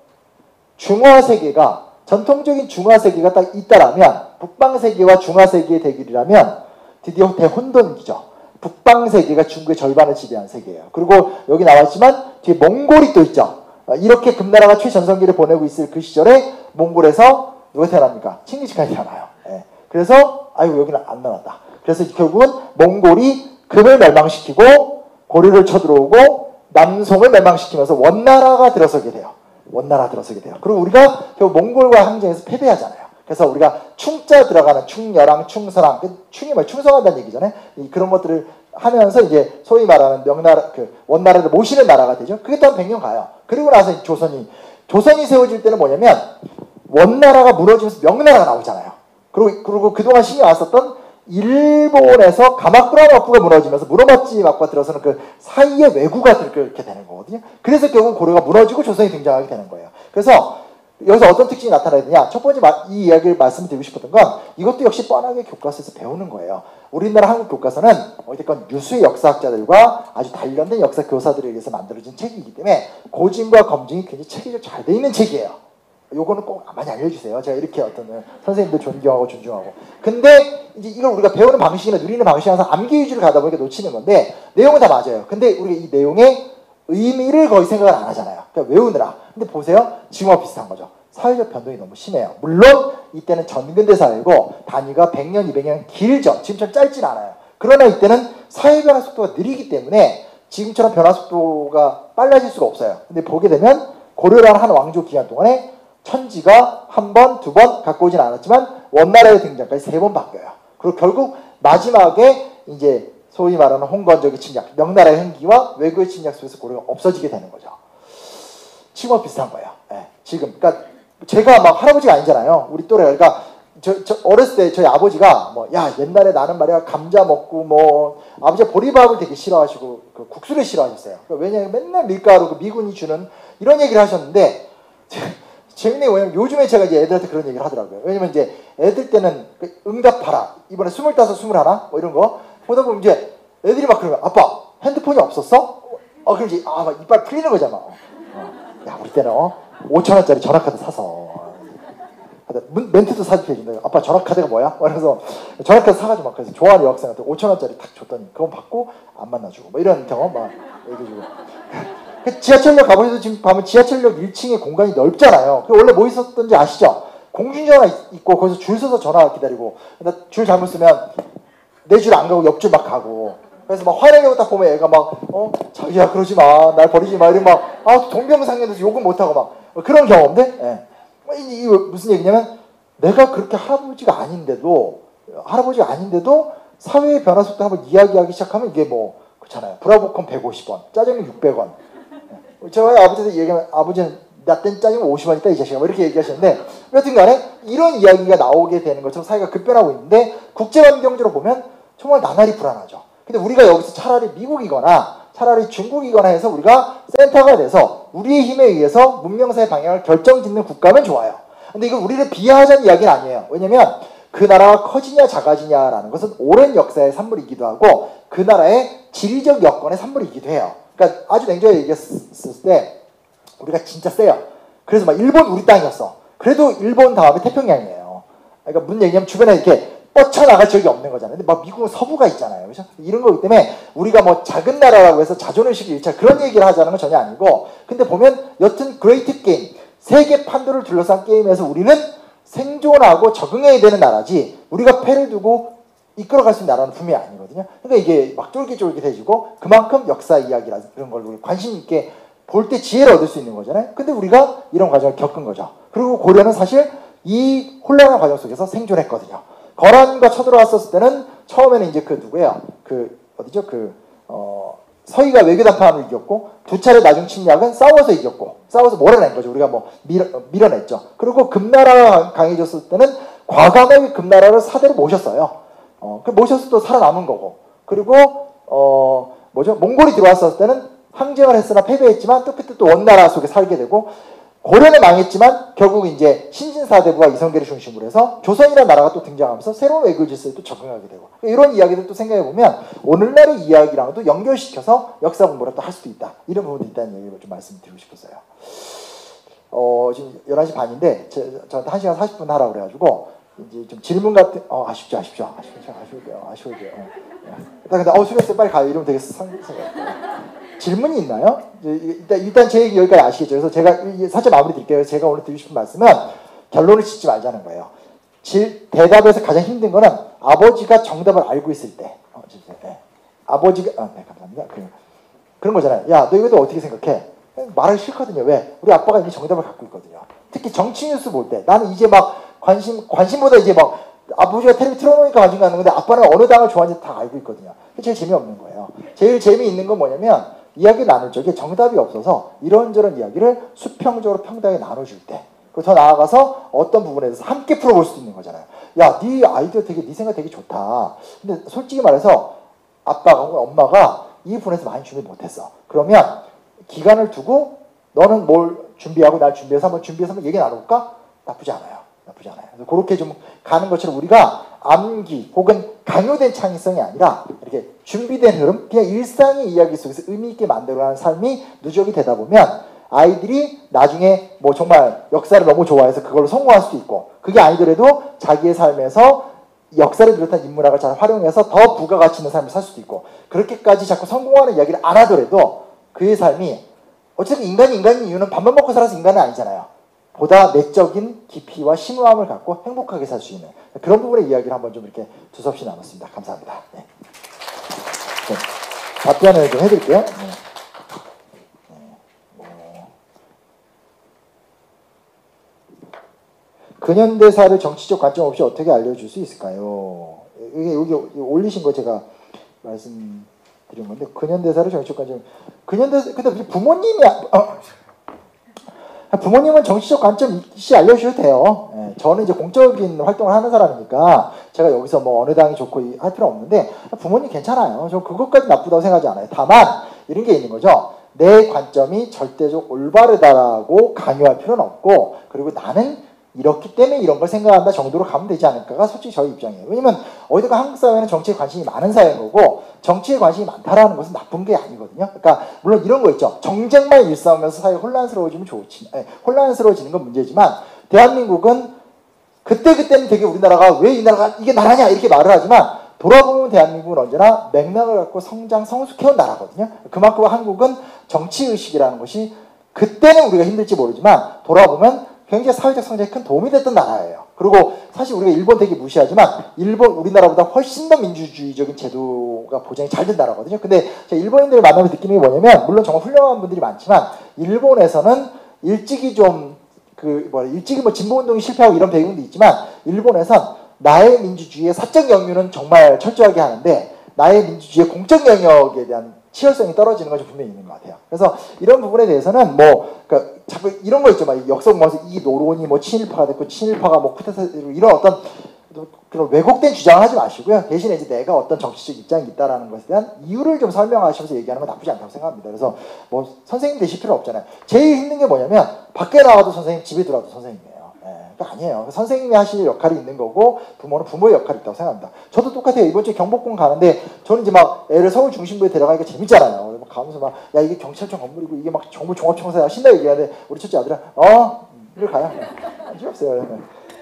중화세계가, 전통적인 중화세계가 딱 있다라면, 북방세계와 중화세계의 대결이라면 드디어 대혼돈기죠. 북방세계가 중국의 절반을 지배한 세계예요. 그리고 여기 나왔지만 뒤에 몽골이 또 있죠. 이렇게 금나라가 최전성기를 보내고 있을 그 시절에 몽골에서 누가 태어납니까? 칭기즈칸이 태어나요. 그래서 여기는 안 나왔다. 그래서 결국은 몽골이 금을 멸망시키고 고려를 쳐들어오고 남송을 멸망시키면서 원나라가 들어서게 돼요. 그리고 우리가 결국 몽골과 항쟁에서 패배하잖아요. 그래서 우리가 충자 들어가는 충여랑 충서랑, 충이 충성한다는 얘기잖아요. 그런 것들을 하면서 이제 소위 말하는 명나라, 원나라를 모시는 나라가 되죠. 그게 또 한 100년 가요. 그리고 나서 조선이 세워질 때는 뭐냐면, 원나라가 무너지면서 명나라가 나오잖아요. 그리고 그동안 신경 안 썼던 일본에서 가마쿠라 막부가 무너지면서 무로마치 막부가 들어서는 그 사이에 왜구가 그렇게 되는 거거든요. 그래서 결국 고려가 무너지고 조선이 등장하게 되는 거예요. 그래서 여기서 어떤 특징이 나타나야 되냐? 첫 번째 이 이야기를 말씀드리고 싶었던 건 이것도 역시 뻔하게 교과서에서 배우는 거예요. 우리나라 한국 교과서는 어쨌건 유수의 역사학자들과 아주 단련된 역사 교사들에 의해서 만들어진 책이기 때문에 고증과 검증이 굉장히 체계적으로 잘 돼 있는 책이에요. 요거는 꼭 많이 알려주세요. 제가 이렇게 어떤 선생님들 존경하고 존중하고. 근데 이제 이걸 우리가 배우는 방식이나 누리는 방식이 항상 암기 위주로 가다 보니까 놓치는 건데 내용은 다 맞아요. 근데 우리가 이 내용의 의미를 거의 생각을 안 하잖아요. 그러니까 외우느라. 근데 보세요. 지금과 비슷한 거죠. 사회적 변동이 너무 심해요. 물론 이때는 전근대 사회고 단위가 100년, 200년 길죠. 지금처럼 짧진 않아요. 그러나 이때는 사회 변화 속도가 느리기 때문에 지금처럼 변화 속도가 빨라질 수가 없어요. 근데 보게 되면 고려라는 한 왕조 기간 동안에 천지가 한 번, 두 번 갖고 오진 않았지만 원나라의 등장까지 3번 바뀌어요. 그리고 결국 마지막에 이제 소위 말하는 홍건적의 침략, 명나라의 흥기와 외국의 침략 속에서 고려가 없어지게 되는 거죠. 지금과 비슷한 거예요. 네, 지금. 그러니까 제가 막 할아버지가 아니잖아요. 우리 또래가. 그러니까 저 어렸을 때 저희 아버지가 뭐 야 옛날에 나는 말이야 감자 먹고 뭐 아버지가 보리밥을 되게 싫어하시고 그 국수를 싫어하셨어요. 그러니까 왜냐하면 맨날 밀가루 그 미군이 주는 이런 얘기를 하셨는데 재밌는 게 뭐냐면 요즘에 제가 이제 애들한테 그런 얘기를 하더라고요. 왜냐면 이제 애들 때는 응답하라 이번에 25, 21 뭐 이런 거 보다 보면 이제 애들이 막 그러면 아빠 핸드폰이 없었어? 그럼 이제 막 이빨 풀리는 거잖아. 야 우리 때는 5,000원짜리 전화카드 사서 멘트도 사주해준다. 아빠 전화카드가 뭐야? 그래서 전화카드 사가지고 막 그래서 좋아하는 여학생한테 5,000원짜리 탁 줬더니 그건 받고 안 만나주고 뭐 이런 경험 막 얘기해주고. 지하철역 가보셔서 지금 보면 지하철역 1층에 공간이 넓잖아요. 원래 뭐 있었던지 아시죠? 공중전화 있고 거기서 줄 서서 전화 기다리고 줄 잘못 쓰면 내 줄 안 가고 옆줄 막 가고 그래서 막 화내려고 딱 보면 애가 막 자기야 그러지 마 날 버리지 마 이러면 막 동병상련돼서 욕은 못하고 막 그런 경험인데 예. 이게 무슨 얘기냐면 내가 그렇게 할아버지가 아닌데도 사회의 변화 속도 한번 이야기하기 시작하면 이게 뭐 그렇잖아요. 브라보콘 150원 짜장면 600원 저희 아버지한테 얘기하면 아버지는 나 땐 짜장면 50원이다 이 자식아 뭐 이렇게 얘기하시는데 여튼 간에 이런 이야기가 나오게 되는 것처럼 사회가 급변하고 있는데 국제환경적으로 보면 정말 나날이 불안하죠. 근데 우리가 여기서 차라리 미국이거나 차라리 중국이거나 해서 우리가 센터가 돼서 우리의 힘에 의해서 문명사의 방향을 결정짓는 국가면 좋아요. 근데 이거 우리를 비하하자는 이야기는 아니에요. 왜냐면 그 나라가 커지냐 작아지냐라는 것은 오랜 역사의 산물이기도 하고 그 나라의 지리적 여건의 산물이기도 해요. 그러니까 아주 냉정하게 얘기했을 때 우리가 진짜 세요. 그래서 막 일본 우리 땅이었어. 그래도 일본 다음에 태평양이에요. 그러니까 무슨 얘기냐면 주변에 이렇게 뻗쳐나갈 적이 없는 거잖아요. 근데 막 미국은 서부가 있잖아요. 그렇죠? 이런 거기 때문에 우리가 뭐 작은 나라라고 해서 자존의식이 일차 그런 얘기를 하자는 건 전혀 아니고 근데 보면 여튼 그레이트 게임 세계 판도를 둘러싼 게임에서 우리는 생존하고 적응해야 되는 나라지 우리가 패를 두고 이끌어갈 수 있는 나라는 분명히 아니거든요. 그러니까 이게 막 쫄깃쫄깃해지고 그만큼 역사 이야기라 그런 걸 우리 관심 있게 볼 때 지혜를 얻을 수 있는 거잖아요. 근데 우리가 이런 과정을 겪은 거죠. 그리고 고려는 사실 이 혼란한 과정 속에서 생존했거든요. 거란과 쳐들어왔었을 때는 처음에는 이제 그 누구예요? 그 어디죠? 서희가 외교 담판을 이겼고 두 차례 나중 침략은 싸워서 이겼고 싸워서 몰아낸 거죠. 우리가 뭐 밀어냈죠. 그리고 금나라가 강해졌을 때는 과감하게 금나라를 사대로 모셨어요. 그 모셔서 또 살아남은 거고 그리고 몽골이 들어왔었을 때는 항쟁을 했으나 패배했지만 또 그때 또 원나라 속에 살게 되고 고려는 망했지만 결국 이제 신진사대부가 이성계를 중심으로 해서 조선이라는 나라가 또 등장하면서 새로운 외교 질서에 또 적응하게 되고 이런 이야기들 또 생각해보면 오늘날의 이야기랑도 연결시켜서 역사 공부를 또 할 수도 있다. 이런 부분도 있다는 얘기를 좀 말씀드리고 싶었어요. 지금 11시 반인데 저한테 1시간 40분 하라고 그래가지고 이제 좀 질문 같은 아쉽죠. 아쉬워요. 근데 수고했어요. 빨리 가요. 이러면 되게 질문이 있나요? 일단 제 얘기 여기까지 아시겠죠? 그래서 제가 살짝 마무리 드릴게요. 제가 오늘 드리고 싶은 말씀은 결론을 짓지 말자는 거예요. 대답에서 가장 힘든 거는 아버지가 정답을 알고 있을 때 아버지가 네, 감사합니다. 그런 거잖아요. 야, 너 이것도 어떻게 생각해? 말하기 싫거든요. 왜? 우리 아빠가 이미 정답을 갖고 있거든요. 특히 정치 뉴스 볼 때 나는 이제 막 관심보다 이제 막 아버지가 텔레비 틀어놓으니까 관심 갖는 건데 아빠는 어느 당을 좋아하는지 다 알고 있거든요. 그게 제일 재미없는 거예요. 제일 재미있는 건 뭐냐면 이야기 나눌 적에 정답이 없어서 이런저런 이야기를 수평적으로 평등하게 나눠줄 때 그리고 더 나아가서 어떤 부분에 대해서 함께 풀어볼 수도 있는 거잖아요. 야, 네 아이디어 네 생각 되게 좋다. 근데 솔직히 말해서 아빠가 엄마가 이 부분에서 많이 준비 못했어. 그러면 기간을 두고 너는 뭘 준비하고 날 준비해서 한번 얘기 나눠볼까? 나쁘지 않아요. 나쁘지 않아요. 그래서 그렇게 좀 가는 것처럼 우리가 암기 혹은 강요된 창의성이 아니라 이렇게 준비된 흐름, 그냥 일상의 이야기 속에서 의미 있게 만들어가는 삶이 누적이 되다 보면 아이들이 나중에 뭐 정말 역사를 너무 좋아해서 그걸로 성공할 수도 있고, 그게 아니더라도 자기의 삶에서 역사를 비롯한 인문학을 잘 활용해서 더 부가가치 있는 삶을 살 수도 있고, 그렇게까지 자꾸 성공하는 이야기를 안 하더라도 그의 삶이 어쨌든 인간인 이유는 밥만 먹고 살아서 인간은 아니잖아요. 보다 내적인 깊이와 심오함을 갖고 행복하게 살 수 있는 그런 부분의 이야기를 한번 좀 이렇게 두서없이 나눴습니다. 감사합니다. 네. 네. 답변을 좀 해드릴게요. 네. 근현대사를 정치적 관점 없이 어떻게 알려줄 수 있을까요? 이게 여기 올리신 거 제가 말씀드린 건데, 근현대사를 정치적 관점, 근데 부모님은 정치적 관점 있이 알려주셔도 돼요. 예, 저는 이제 공적인 활동을 하는 사람이니까 제가 여기서 뭐 어느 당이 좋고 할 필요 없는데, 부모님 괜찮아요. 저 그것까지 나쁘다고 생각하지 않아요. 다만 이런 게 있는 거죠. 내 관점이 절대적 올바르다라고 강요할 필요는 없고, 그리고 나는 이렇기 때문에 이런 걸 생각한다 정도로 가면 되지 않을까가 솔직히 저희 입장이에요. 왜냐면 어디가 한국 사회는 정치에 관심이 많은 사회인 거고, 정치에 관심이 많다라는 것은 나쁜 게 아니거든요. 그러니까 물론 이런 거 있죠. 정쟁만 일삼으면서 사회가 혼란스러워지는 건 문제지만, 대한민국은 그때는 되게 우리나라가 왜 이 나라가 이게 나라냐 이렇게 말을 하지만, 돌아보면 대한민국은 언제나 맥락을 갖고 성숙해온 나라거든요. 그만큼 한국은 정치의식이라는 것이 그때는 우리가 힘들지 모르지만 돌아보면 굉장히 사회적 성장에 큰 도움이 됐던 나라예요. 그리고 사실 우리가 일본 되게 무시하지만 우리나라보다 훨씬 더 민주주의적인 제도가 보장이 잘 된 나라거든요. 근데 제가 일본인들을 만나면서 느끼는 게 뭐냐면, 물론 정말 훌륭한 분들이 많지만 일본에서는 일찍이 진보운동이 실패하고 이런 배경도 있지만, 일본에선 나의 민주주의의 사적 영유는 정말 철저하게 하는데 나의 민주주의의 공적 영역에 대한 치열성이 떨어지는 것이 분명히 있는 것 같아요. 그래서 이런 부분에 대해서는 그러니까 자꾸 이런 거 있죠. 막 역사 보면서 이 노론이 뭐 친일파가 됐고 친일파가 뭐 쿠데타 이런 어떤 그런 왜곡된 주장을 하지 마시고요. 대신에 이제 내가 어떤 정치적 입장이 있다라는 것에 대한 이유를 좀 설명하시면서 얘기하는 건 나쁘지 않다고 생각합니다. 그래서 뭐 선생님 되실 필요 없잖아요. 제일 힘든 게 뭐냐면 밖에 나와도 선생님, 집에 들어와도 선생님이에요. 그러니까 아니에요. 선생님이 하실 역할이 있는 거고 부모는 부모의 역할이 있다고 생각합니다. 저도 똑같아요. 이번 주에 경복궁 가는데 저는 이제 막 애를 서울 중심부에 데려가니까 재밌잖아요. 가면서 막 야 이게 경찰청 건물이고 이게 막 정부 종합청사야 신나 얘기하는데 우리 첫째 아들은 이리 가요. 필요 없어요.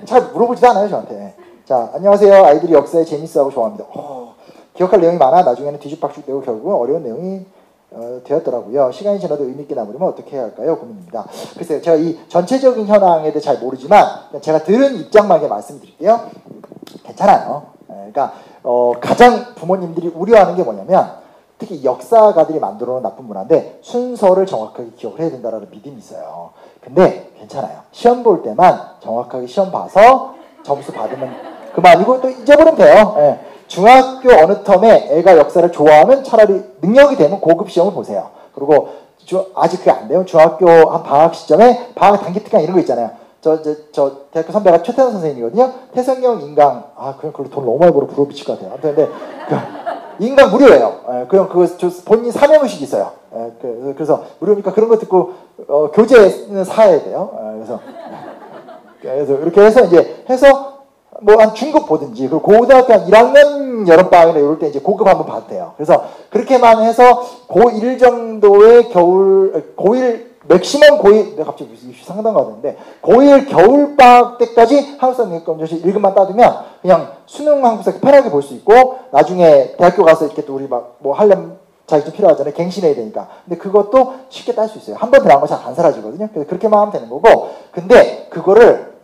잘 물어보지도 않아요 저한테. 자, 안녕하세요. 아이들이 역사에 재밌어하고 좋아합니다. 기억할 내용이 많아 나중에는 뒤죽박죽 되고 결국은 어려운 내용이 되었더라고요. 시간이 지나도 의미 있게 남으려면 어떻게 해야 할까요? 고민입니다. 글쎄요. 제가 이 전체적인 현황에 대해 잘 모르지만 제가 들은 입장만 말씀드릴게요. 괜찮아요. 그러니까 가장 부모님들이 우려하는 게 뭐냐면, 특히 역사가들이 만들어 놓은 나쁜 문화인데 순서를 정확하게 기억을 해야 된다는 믿음이 있어요. 근데 괜찮아요. 시험 볼 때만 정확하게 시험 봐서 점수 받으면 그만이고 또 잊어버리면 돼요. 예. 중학교 어느 텀에 애가 역사를 좋아하면 차라리 능력이 되면 고급 시험을 보세요. 그리고 아직 그게 안 돼요. 중학교 한 방학 시점에 방학 단기 특강 이런 거 있잖아요. 저 대학교 선배가 최태선 선생님이거든요. 태성경 인강 그걸 돈 너무 많이 벌어 부러워 미칠 것 같아요. 아무튼 근데 인강 무료예요. 그럼 본인 사명의식이 있어요. 그래서 무료니까 그런 거 듣고 교재는 사야 돼요. 그래서 이렇게 해서 이제 뭐 한 중급 보든지, 그리고 고등학교 한 1학년 여름방학이나 이럴 때 이제 고급 한번 봐도 돼요. 그래서 그렇게만 해서 고1 정도의 고1 맥시멈 고1 내가 갑자기 상담 가는데 고1 겨울방학 때까지 한국사 능력검정시 1급만 따두면 그냥 수능 한국사 편하게 볼 수 있고, 나중에 대학교 가서 이렇게 또 우리 막 뭐 하려면 자격증 필요하잖아요. 갱신해야 되니까. 근데 그것도 쉽게 딸 수 있어요. 한 번 들어간 거 잘 안 사라지거든요. 그래서 그렇게만 하면 되는 거고, 근데 그거를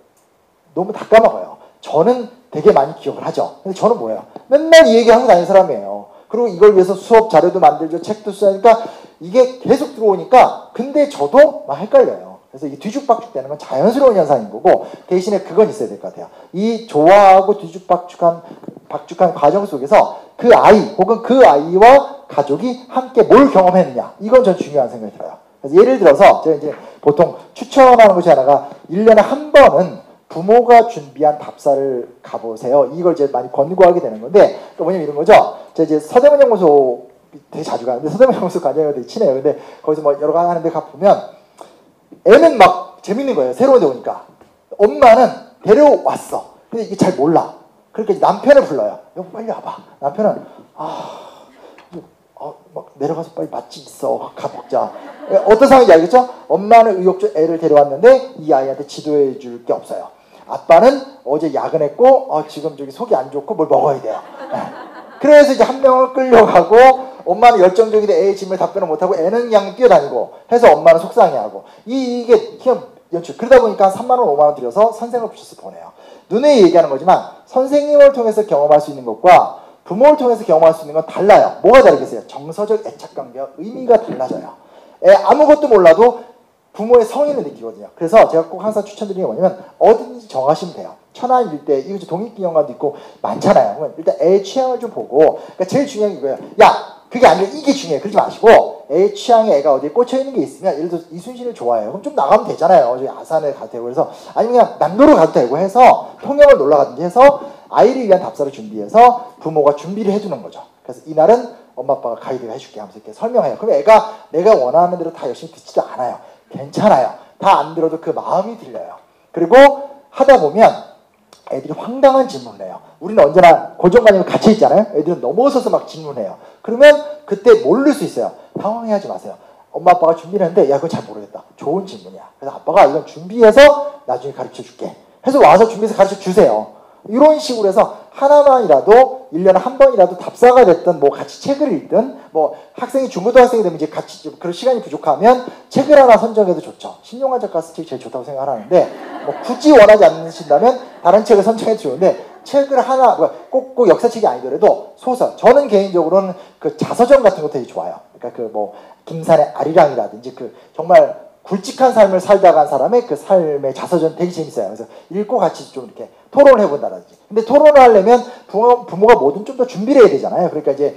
너무 다 까먹어요. 저는 되게 많이 기억을 하죠. 근데 저는 뭐예요? 맨날 이 얘기하고 다니는 사람이에요. 그리고 이걸 위해서 수업 자료도 만들죠. 책도 써니까 이게 계속 들어오니까, 근데 저도 막 헷갈려요. 그래서 이게 뒤죽박죽 되는 건 자연스러운 현상인 거고, 대신에 그건 있어야 될 것 같아요. 이 좋아하고 뒤죽박죽한 과정 속에서 그 아이 혹은 그 아이와 가족이 함께 뭘 경험했느냐, 이건 전 중요한 생각이 들어요. 그래서 예를 들어서 제가 이제 보통 추천하는 것이 하나가 1년에 한 번은 부모가 준비한 답사를 가보세요. 이걸 이제 많이 권고하게 되는 건데, 또 뭐냐면 이런 거죠. 제가 이제 서대문 연구소 되게 자주 가는데, 서대문 연구소 관장님과 되게 친해요. 근데 거기서 뭐 여러 가지 하는데 가보면 애는 막 재밌는 거예요. 새로운 데 오니까. 엄마는 데려왔어. 근데 이게 잘 몰라. 그러니까 남편을 불러요. 여보 빨리 와봐. 남편은 막 내려가서 빨리 맛집 있어. 가먹자. 어떤 상황인지 알겠죠? 엄마는 의욕적 애를 데려왔는데 이 아이한테 지도해 줄 게 없어요. 아빠는 어제 야근했고 지금 저기 속이 안 좋고 뭘 먹어야 돼요. 그래서 이제 한 명을 끌려가고 엄마는 열정적인데 애의 짐을 답변을 못하고 애는 그냥 뛰어다니고 해서 엄마는 속상해하고 이게 그냥 연출. 그러다 보니까 3만 원, 5만 원 들여서 선생을 붙여서 보내요. 눈에 얘기하는 거지만 선생님을 통해서 경험할 수 있는 것과 부모를 통해서 경험할 수 있는 건 달라요. 뭐가 다르겠어요? 정서적 애착관계와 의미가 달라져요. 아무것도 몰라도 부모의 성의를 느끼거든요. 그래서 제가 꼭 항상 추천드리는 게 뭐냐면 어디든지 정하시면 돼요. 천안 일대, 이거 독립기념관도 있고 많잖아요. 일단 애의 취향을 좀 보고, 그러니까 제일 중요한 게 이거예요. 야, 그게 아니라 이게 중요해. 그러지 마시고 애의 취향에 애가 어디에 꽂혀 있는 게 있으면, 예를 들어서 이순신을 좋아해요. 그럼 좀 나가면 되잖아요. 저기 아산에 가도 되고. 그래서 아니면 그냥 남도로 가도 되고 해서 통영을 놀러 가든지 해서 아이를 위한 답사를 준비해서 부모가 준비를 해주는 거죠. 그래서 이날은 엄마 아빠가 가이드가 해줄게 하면서 이렇게 설명해요. 그럼 애가 내가 원하는 대로 다 열심히 듣지도 않아요. 괜찮아요. 다 안 들어도 그 마음이 들려요. 그리고 하다 보면 애들이 황당한 질문을 해요. 우리는 언제나 고정관념에 갇혀 있잖아요. 애들은 넘어서서 막 질문해요. 그러면 그때 모를 수 있어요. 당황해하지 마세요. 엄마 아빠가 준비를 했는데 야 그건 잘 모르겠다. 좋은 질문이야. 그래서 아빠가 이건 준비해서 나중에 가르쳐 줄게. 해서 와서 준비해서 가르쳐 주세요. 이런 식으로 해서 하나만이라도 1년에 한 번이라도 답사가 됐든 뭐 같이 책을 읽든 뭐 학생이 중고등학생이 되면 이제 같이 그런 시간이 부족하면 책을 하나 선정해도 좋죠. 신용환 작가 쓴 책이 제일 좋다고 생각하는데 뭐 굳이 원하지 않으신다면 다른 책을 선정해도 좋은데 책을 하나 꼭 역사책이 아니더라도 소설, 저는 개인적으로는 그 자서전 같은 거 되게 좋아요. 그러니까 그 뭐 김산의 아리랑이라든지 그 정말 굵직한 삶을 살다 간 사람의 그 삶의 자서전 되게 재밌어요. 그래서 읽고 같이 좀 이렇게 토론을 해본다든지. 근데 토론을 하려면 부모가 뭐든 좀 더 준비를 해야 되잖아요. 그러니까 이제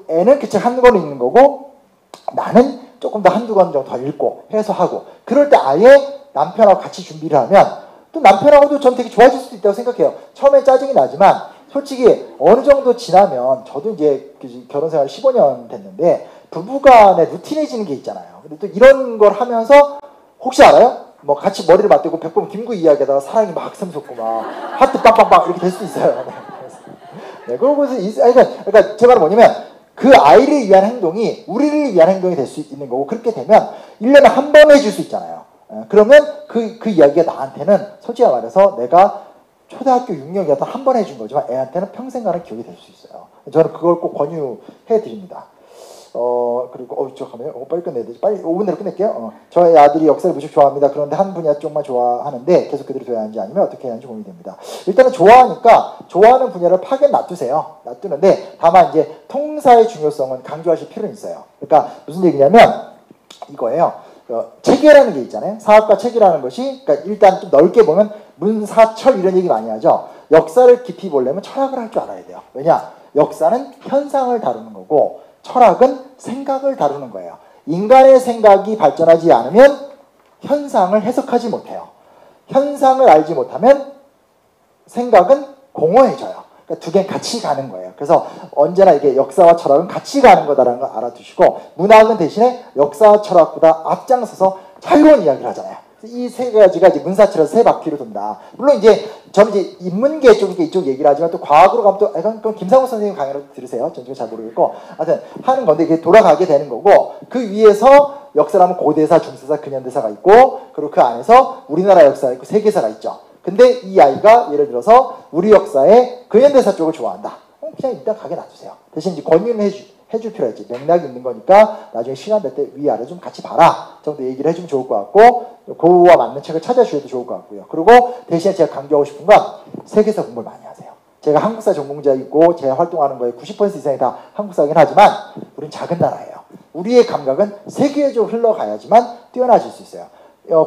애는 그 책 한 권 읽는 거고 나는 조금 더 한두 권 정도 더 읽고 해서 하고, 그럴 때 아예 남편하고 같이 준비를 하면 또 남편하고도 전 되게 좋아질 수도 있다고 생각해요. 처음에 짜증이 나지만 솔직히 어느 정도 지나면, 저도 이제 결혼 생활 15년 됐는데 부부간에 루틴해지는 게 있잖아요. 근데 또 이런 걸 하면서 혹시 알아요? 뭐 같이 머리를 맞대고 백범 김구 이야기하다가 사랑이 막 샘솟고 막 하트 빵빵빵 이렇게 될 수도 있어요. 네, 그러고서 그러니까 제 말은 뭐냐면 그 아이를 위한 행동이 우리를 위한 행동이 될 수 있는 거고, 그렇게 되면 1년에 한 번 해줄 수 있잖아요. 그러면 그 이야기가 나한테는 솔직히 말해서 내가 초등학교 6년이었던 한 번 해준 거지만 애한테는 평생 가는 기억이 될 수 있어요. 저는 그걸 꼭 권유해 드립니다. 그리고 잠깐만요. 빨리 끝내야 되지. 빨리 5분 내로 끝낼게요. 저희 아들이 역사를 무척 좋아합니다. 그런데 한 분야 쪽만 좋아하는데 계속 그대로 둬야 하는지 아니면 어떻게 해야 하는지 고민이 됩니다. 일단은 좋아하니까 좋아하는 분야를 파견 놔두세요. 놔두는데 다만 이제 통사의 중요성은 강조하실 필요는 있어요. 그러니까 무슨 얘기냐면 이거예요. 체계라는 게 있잖아요. 사학과 체계라는 것이, 그러니까 일단 좀 넓게 보면 문사철 이런 얘기 많이 하죠. 역사를 깊이 보려면 철학을 할 줄 알아야 돼요. 왜냐? 역사는 현상을 다루는 거고 철학은 생각을 다루는 거예요. 인간의 생각이 발전하지 않으면 현상을 해석하지 못해요. 현상을 알지 못하면 생각은 공허해져요. 그러니까 두 개는 같이 가는 거예요. 그래서 언제나 이게 역사와 철학은 같이 가는 거다라는 걸 알아두시고, 문학은 대신에 역사와 철학보다 앞장서서 자유로운 이야기를 하잖아요. 이 세 가지가 이제 문사철에서 세 바퀴를 돈다. 물론 이제 저는 이제 인문계 쪽이니까 이쪽 얘기를 하지만 또 과학으로 가면 또 그럼 김상우 선생님 강의로 들으세요. 전 잘 모르겠고 하여튼 하는 건데 이게 돌아가게 되는 거고, 그 위에서 역사라면 고대사, 중세사, 근현대사가 있고, 그리고 그 안에서 우리나라 역사가 있고 세계사가 있죠. 근데 이 아이가 예를 들어서 우리 역사의 근현대사 쪽을 좋아한다. 그냥 일단 가게 놔두세요. 대신 이제 권유는 해줄 필요가 있지. 맥락이 있는 거니까 나중에 시간 될 때 위아래 좀 같이 봐라 정도 얘기를 해주면 좋을 것 같고, 그거와 맞는 책을 찾아주셔도 좋을 것 같고요. 그리고 대신에 제가 강조하고 싶은 건 세계사 공부를 많이 하세요. 제가 한국사 전공자이고 제가 활동하는 거에 90% 이상이 다 한국사이긴 하지만 우린 작은 나라예요. 우리의 감각은 세계적으로 흘러가야지만 뛰어나질 수 있어요.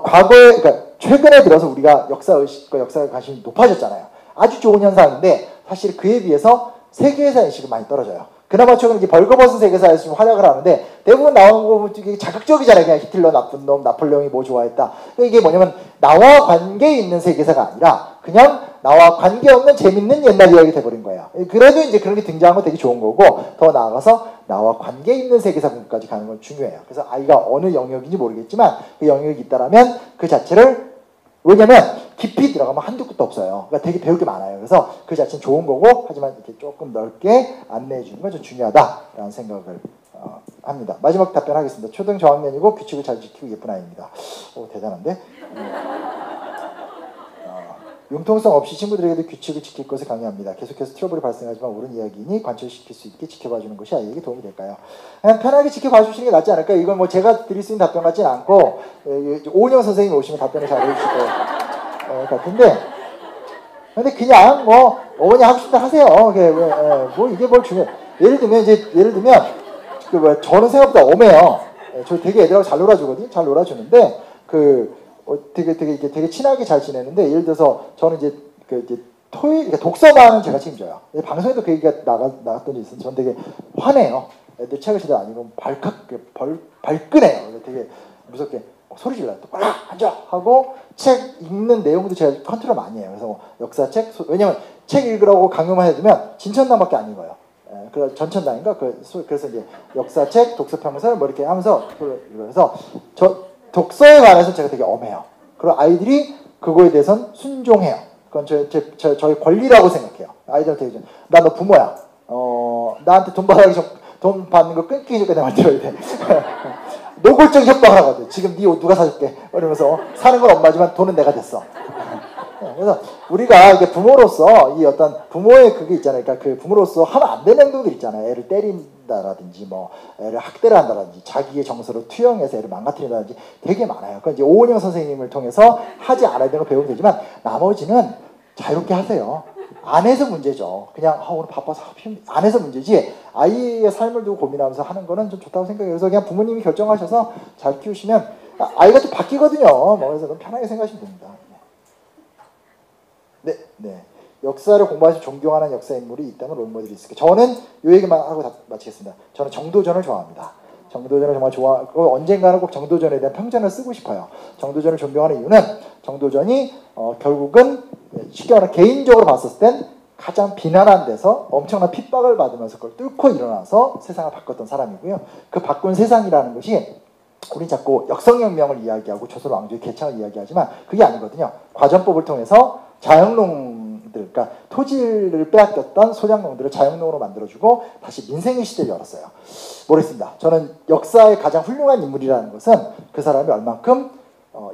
과거에, 그러니까 최근에 들어서 우리가 역사의식과 역사에 관심이 높아졌잖아요. 아주 좋은 현상인데 사실 그에 비해서 세계사 인식은 많이 떨어져요. 그나마 최근 이제 벌거벗은 세계사에서 좀 활약을 하는데 대부분 나오는 거 보면 되게 자극적이잖아요. 그냥 히틀러 나쁜 놈, 나폴레옹이 뭐 좋아했다. 이게 뭐냐면 나와 관계 있는 세계사가 아니라 그냥 나와 관계없는 재밌는 옛날 이야기 돼버린 거예요. 그래도 이제 그런 게 등장한 건 되게 좋은 거고, 더 나아가서 나와 관계 있는 세계사 공부까지 가는 건 중요해요. 그래서 아이가 어느 영역인지 모르겠지만 그 영역이 있다라면 그 자체를, 왜냐면 깊이 들어가면 한두 끝도 없어요. 그러니까 되게 배울 게 많아요. 그래서 그 자체는 좋은 거고, 하지만 이렇게 조금 넓게 안내해 주는 건 좀 중요하다라는 생각을 합니다. 마지막 답변하겠습니다. 초등 저학년이고 규칙을 잘 지키고 예쁜 아이입니다. 오, 대단한데? 융통성 없이 친구들에게도 규칙을 지킬 것을 강요합니다. 계속해서 트러블이 발생하지만 옳은 이야기니 관철시킬 수 있게 지켜봐주는 것이 아이에게 도움이 될까요? 그냥 편하게 지켜봐주시는 게 낫지 않을까요? 이건 뭐 제가 드릴 수 있는 답변 같지는 않고, 오은영 선생님이 오시면 답변을 잘 해주실 것 같은데, 근데 그냥 뭐 어머니 하고 싶다 하세요. 뭐 이게 뭘 중요해? 예를 들면 저는 생각보다 엄해요. 저 되게 애들하고 잘 놀아주거든요. 잘 놀아주는데 되게 친하게 잘 지내는데, 예를 들어서 저는 이제 그러니까 독서반은 제가 책임져요. 방송에도 그 얘기가 나갔던 적이 있어요. 저는 되게 화내요. 애들 책을 제대로 안 읽으면 발끈해요. 되게 무섭게 소리 질러요. 또 빨리 앉아 하고, 책 읽는 내용도 제가 컨트롤 많이 해요. 그래서 역사책, 왜냐면 책 읽으라고 강요만 해두면 진천당밖에 안 읽어요. 그 전천당인가? 그래서 이제 역사책, 독서평설 뭐 이렇게 하면서, 그래서 독서에 관해서 제가 되게 엄해요. 그리고 아이들이 그거에 대해서는 순종해요. 그건 저희 권리라고 생각해요. 아이들한테 나 너 부모야. 나한테 돈 받는 거 끊기기 전에 내 말 들어야 돼. 노골적 협박을 하거든. 지금 네 옷 누가 사줄게. 이러면서 사는 건 엄마지만 돈은 내가 됐어. 그래서 우리가 이게 부모로서 이 어떤 부모의 그게 있잖아요. 그러니까 그 부모로서 하면 안 되는 행동들 있잖아요. 애를 때린다라든지 뭐 애를 학대를 한다든지 자기의 정서로 투영해서 애를 망가뜨린다든지 되게 많아요. 그러니까 이제 오은영 선생님을 통해서 하지 않아야 되는 걸 배우면 되지만, 나머지는 자유롭게 하세요. 안 해서 문제죠. 그냥 오늘 바빠서 안 해서 문제지, 아이의 삶을 두고 고민하면서 하는 거는 좀 좋다고 생각해요. 그래서 그냥 부모님이 결정하셔서 잘 키우시면 아이가 또 바뀌거든요. 뭐 그래서 편하게 생각하시면 됩니다. 네. 역사를 공부하시고 존경하는 역사 인물이 있다면 롤모델이 있을까요? 저는 이 얘기만 하고 마치겠습니다. 저는 정도전을 좋아합니다. 정도전을 정말 좋아하고, 언젠가는 꼭 정도전에 대한 평전을 쓰고 싶어요. 정도전을 존경하는 이유는, 정도전이 결국은 쉽게 말하면 개인적으로 봤을 땐 가장 비난한 데서 엄청난 핍박을 받으면서 그걸 뚫고 일어나서 세상을 바꿨던 사람이고요. 그 바꾼 세상이라는 것이, 우린 자꾸 역성혁명을 이야기하고 조선 왕조의 개창을 이야기하지만 그게 아니거든요. 과전법을 통해서 자영농들, 그러니까 토지를 빼앗겼던 소작농들을 자영농으로 만들어주고 다시 민생의 시대를 열었어요. 모르겠습니다. 저는 역사의 가장 훌륭한 인물이라는 것은 그 사람이 얼만큼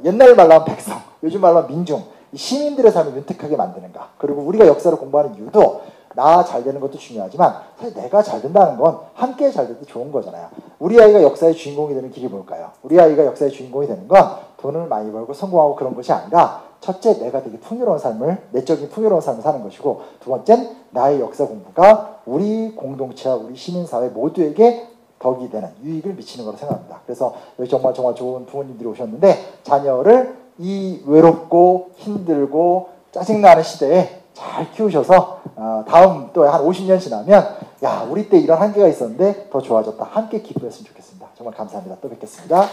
옛날 말로 하면 백성, 요즘 말로 하면 민중, 시민들의 삶을 윤택하게 만드는가. 그리고 우리가 역사를 공부하는 이유도 나 잘 되는 것도 중요하지만 사실 내가 잘 된다는 건 함께 잘 될 때 좋은 거잖아요. 우리 아이가 역사의 주인공이 되는 길이 뭘까요? 우리 아이가 역사의 주인공이 되는 건 돈을 많이 벌고 성공하고 그런 것이 아니라, 첫째, 내가 되게 풍요로운 삶을, 내적인 풍요로운 삶을 사는 것이고, 두 번째는 나의 역사 공부가 우리 공동체와 우리 시민사회 모두에게 덕이 되는, 유익을 미치는 거라고 생각합니다. 그래서 여기 정말 좋은 부모님들이 오셨는데, 자녀를 이 외롭고 힘들고 짜증나는 시대에 잘 키우셔서 다음 또 한 50년 지나면, 야, 우리 때 이런 한계가 있었는데 더 좋아졌다, 함께 기도했으면 좋겠습니다. 정말 감사합니다. 또 뵙겠습니다.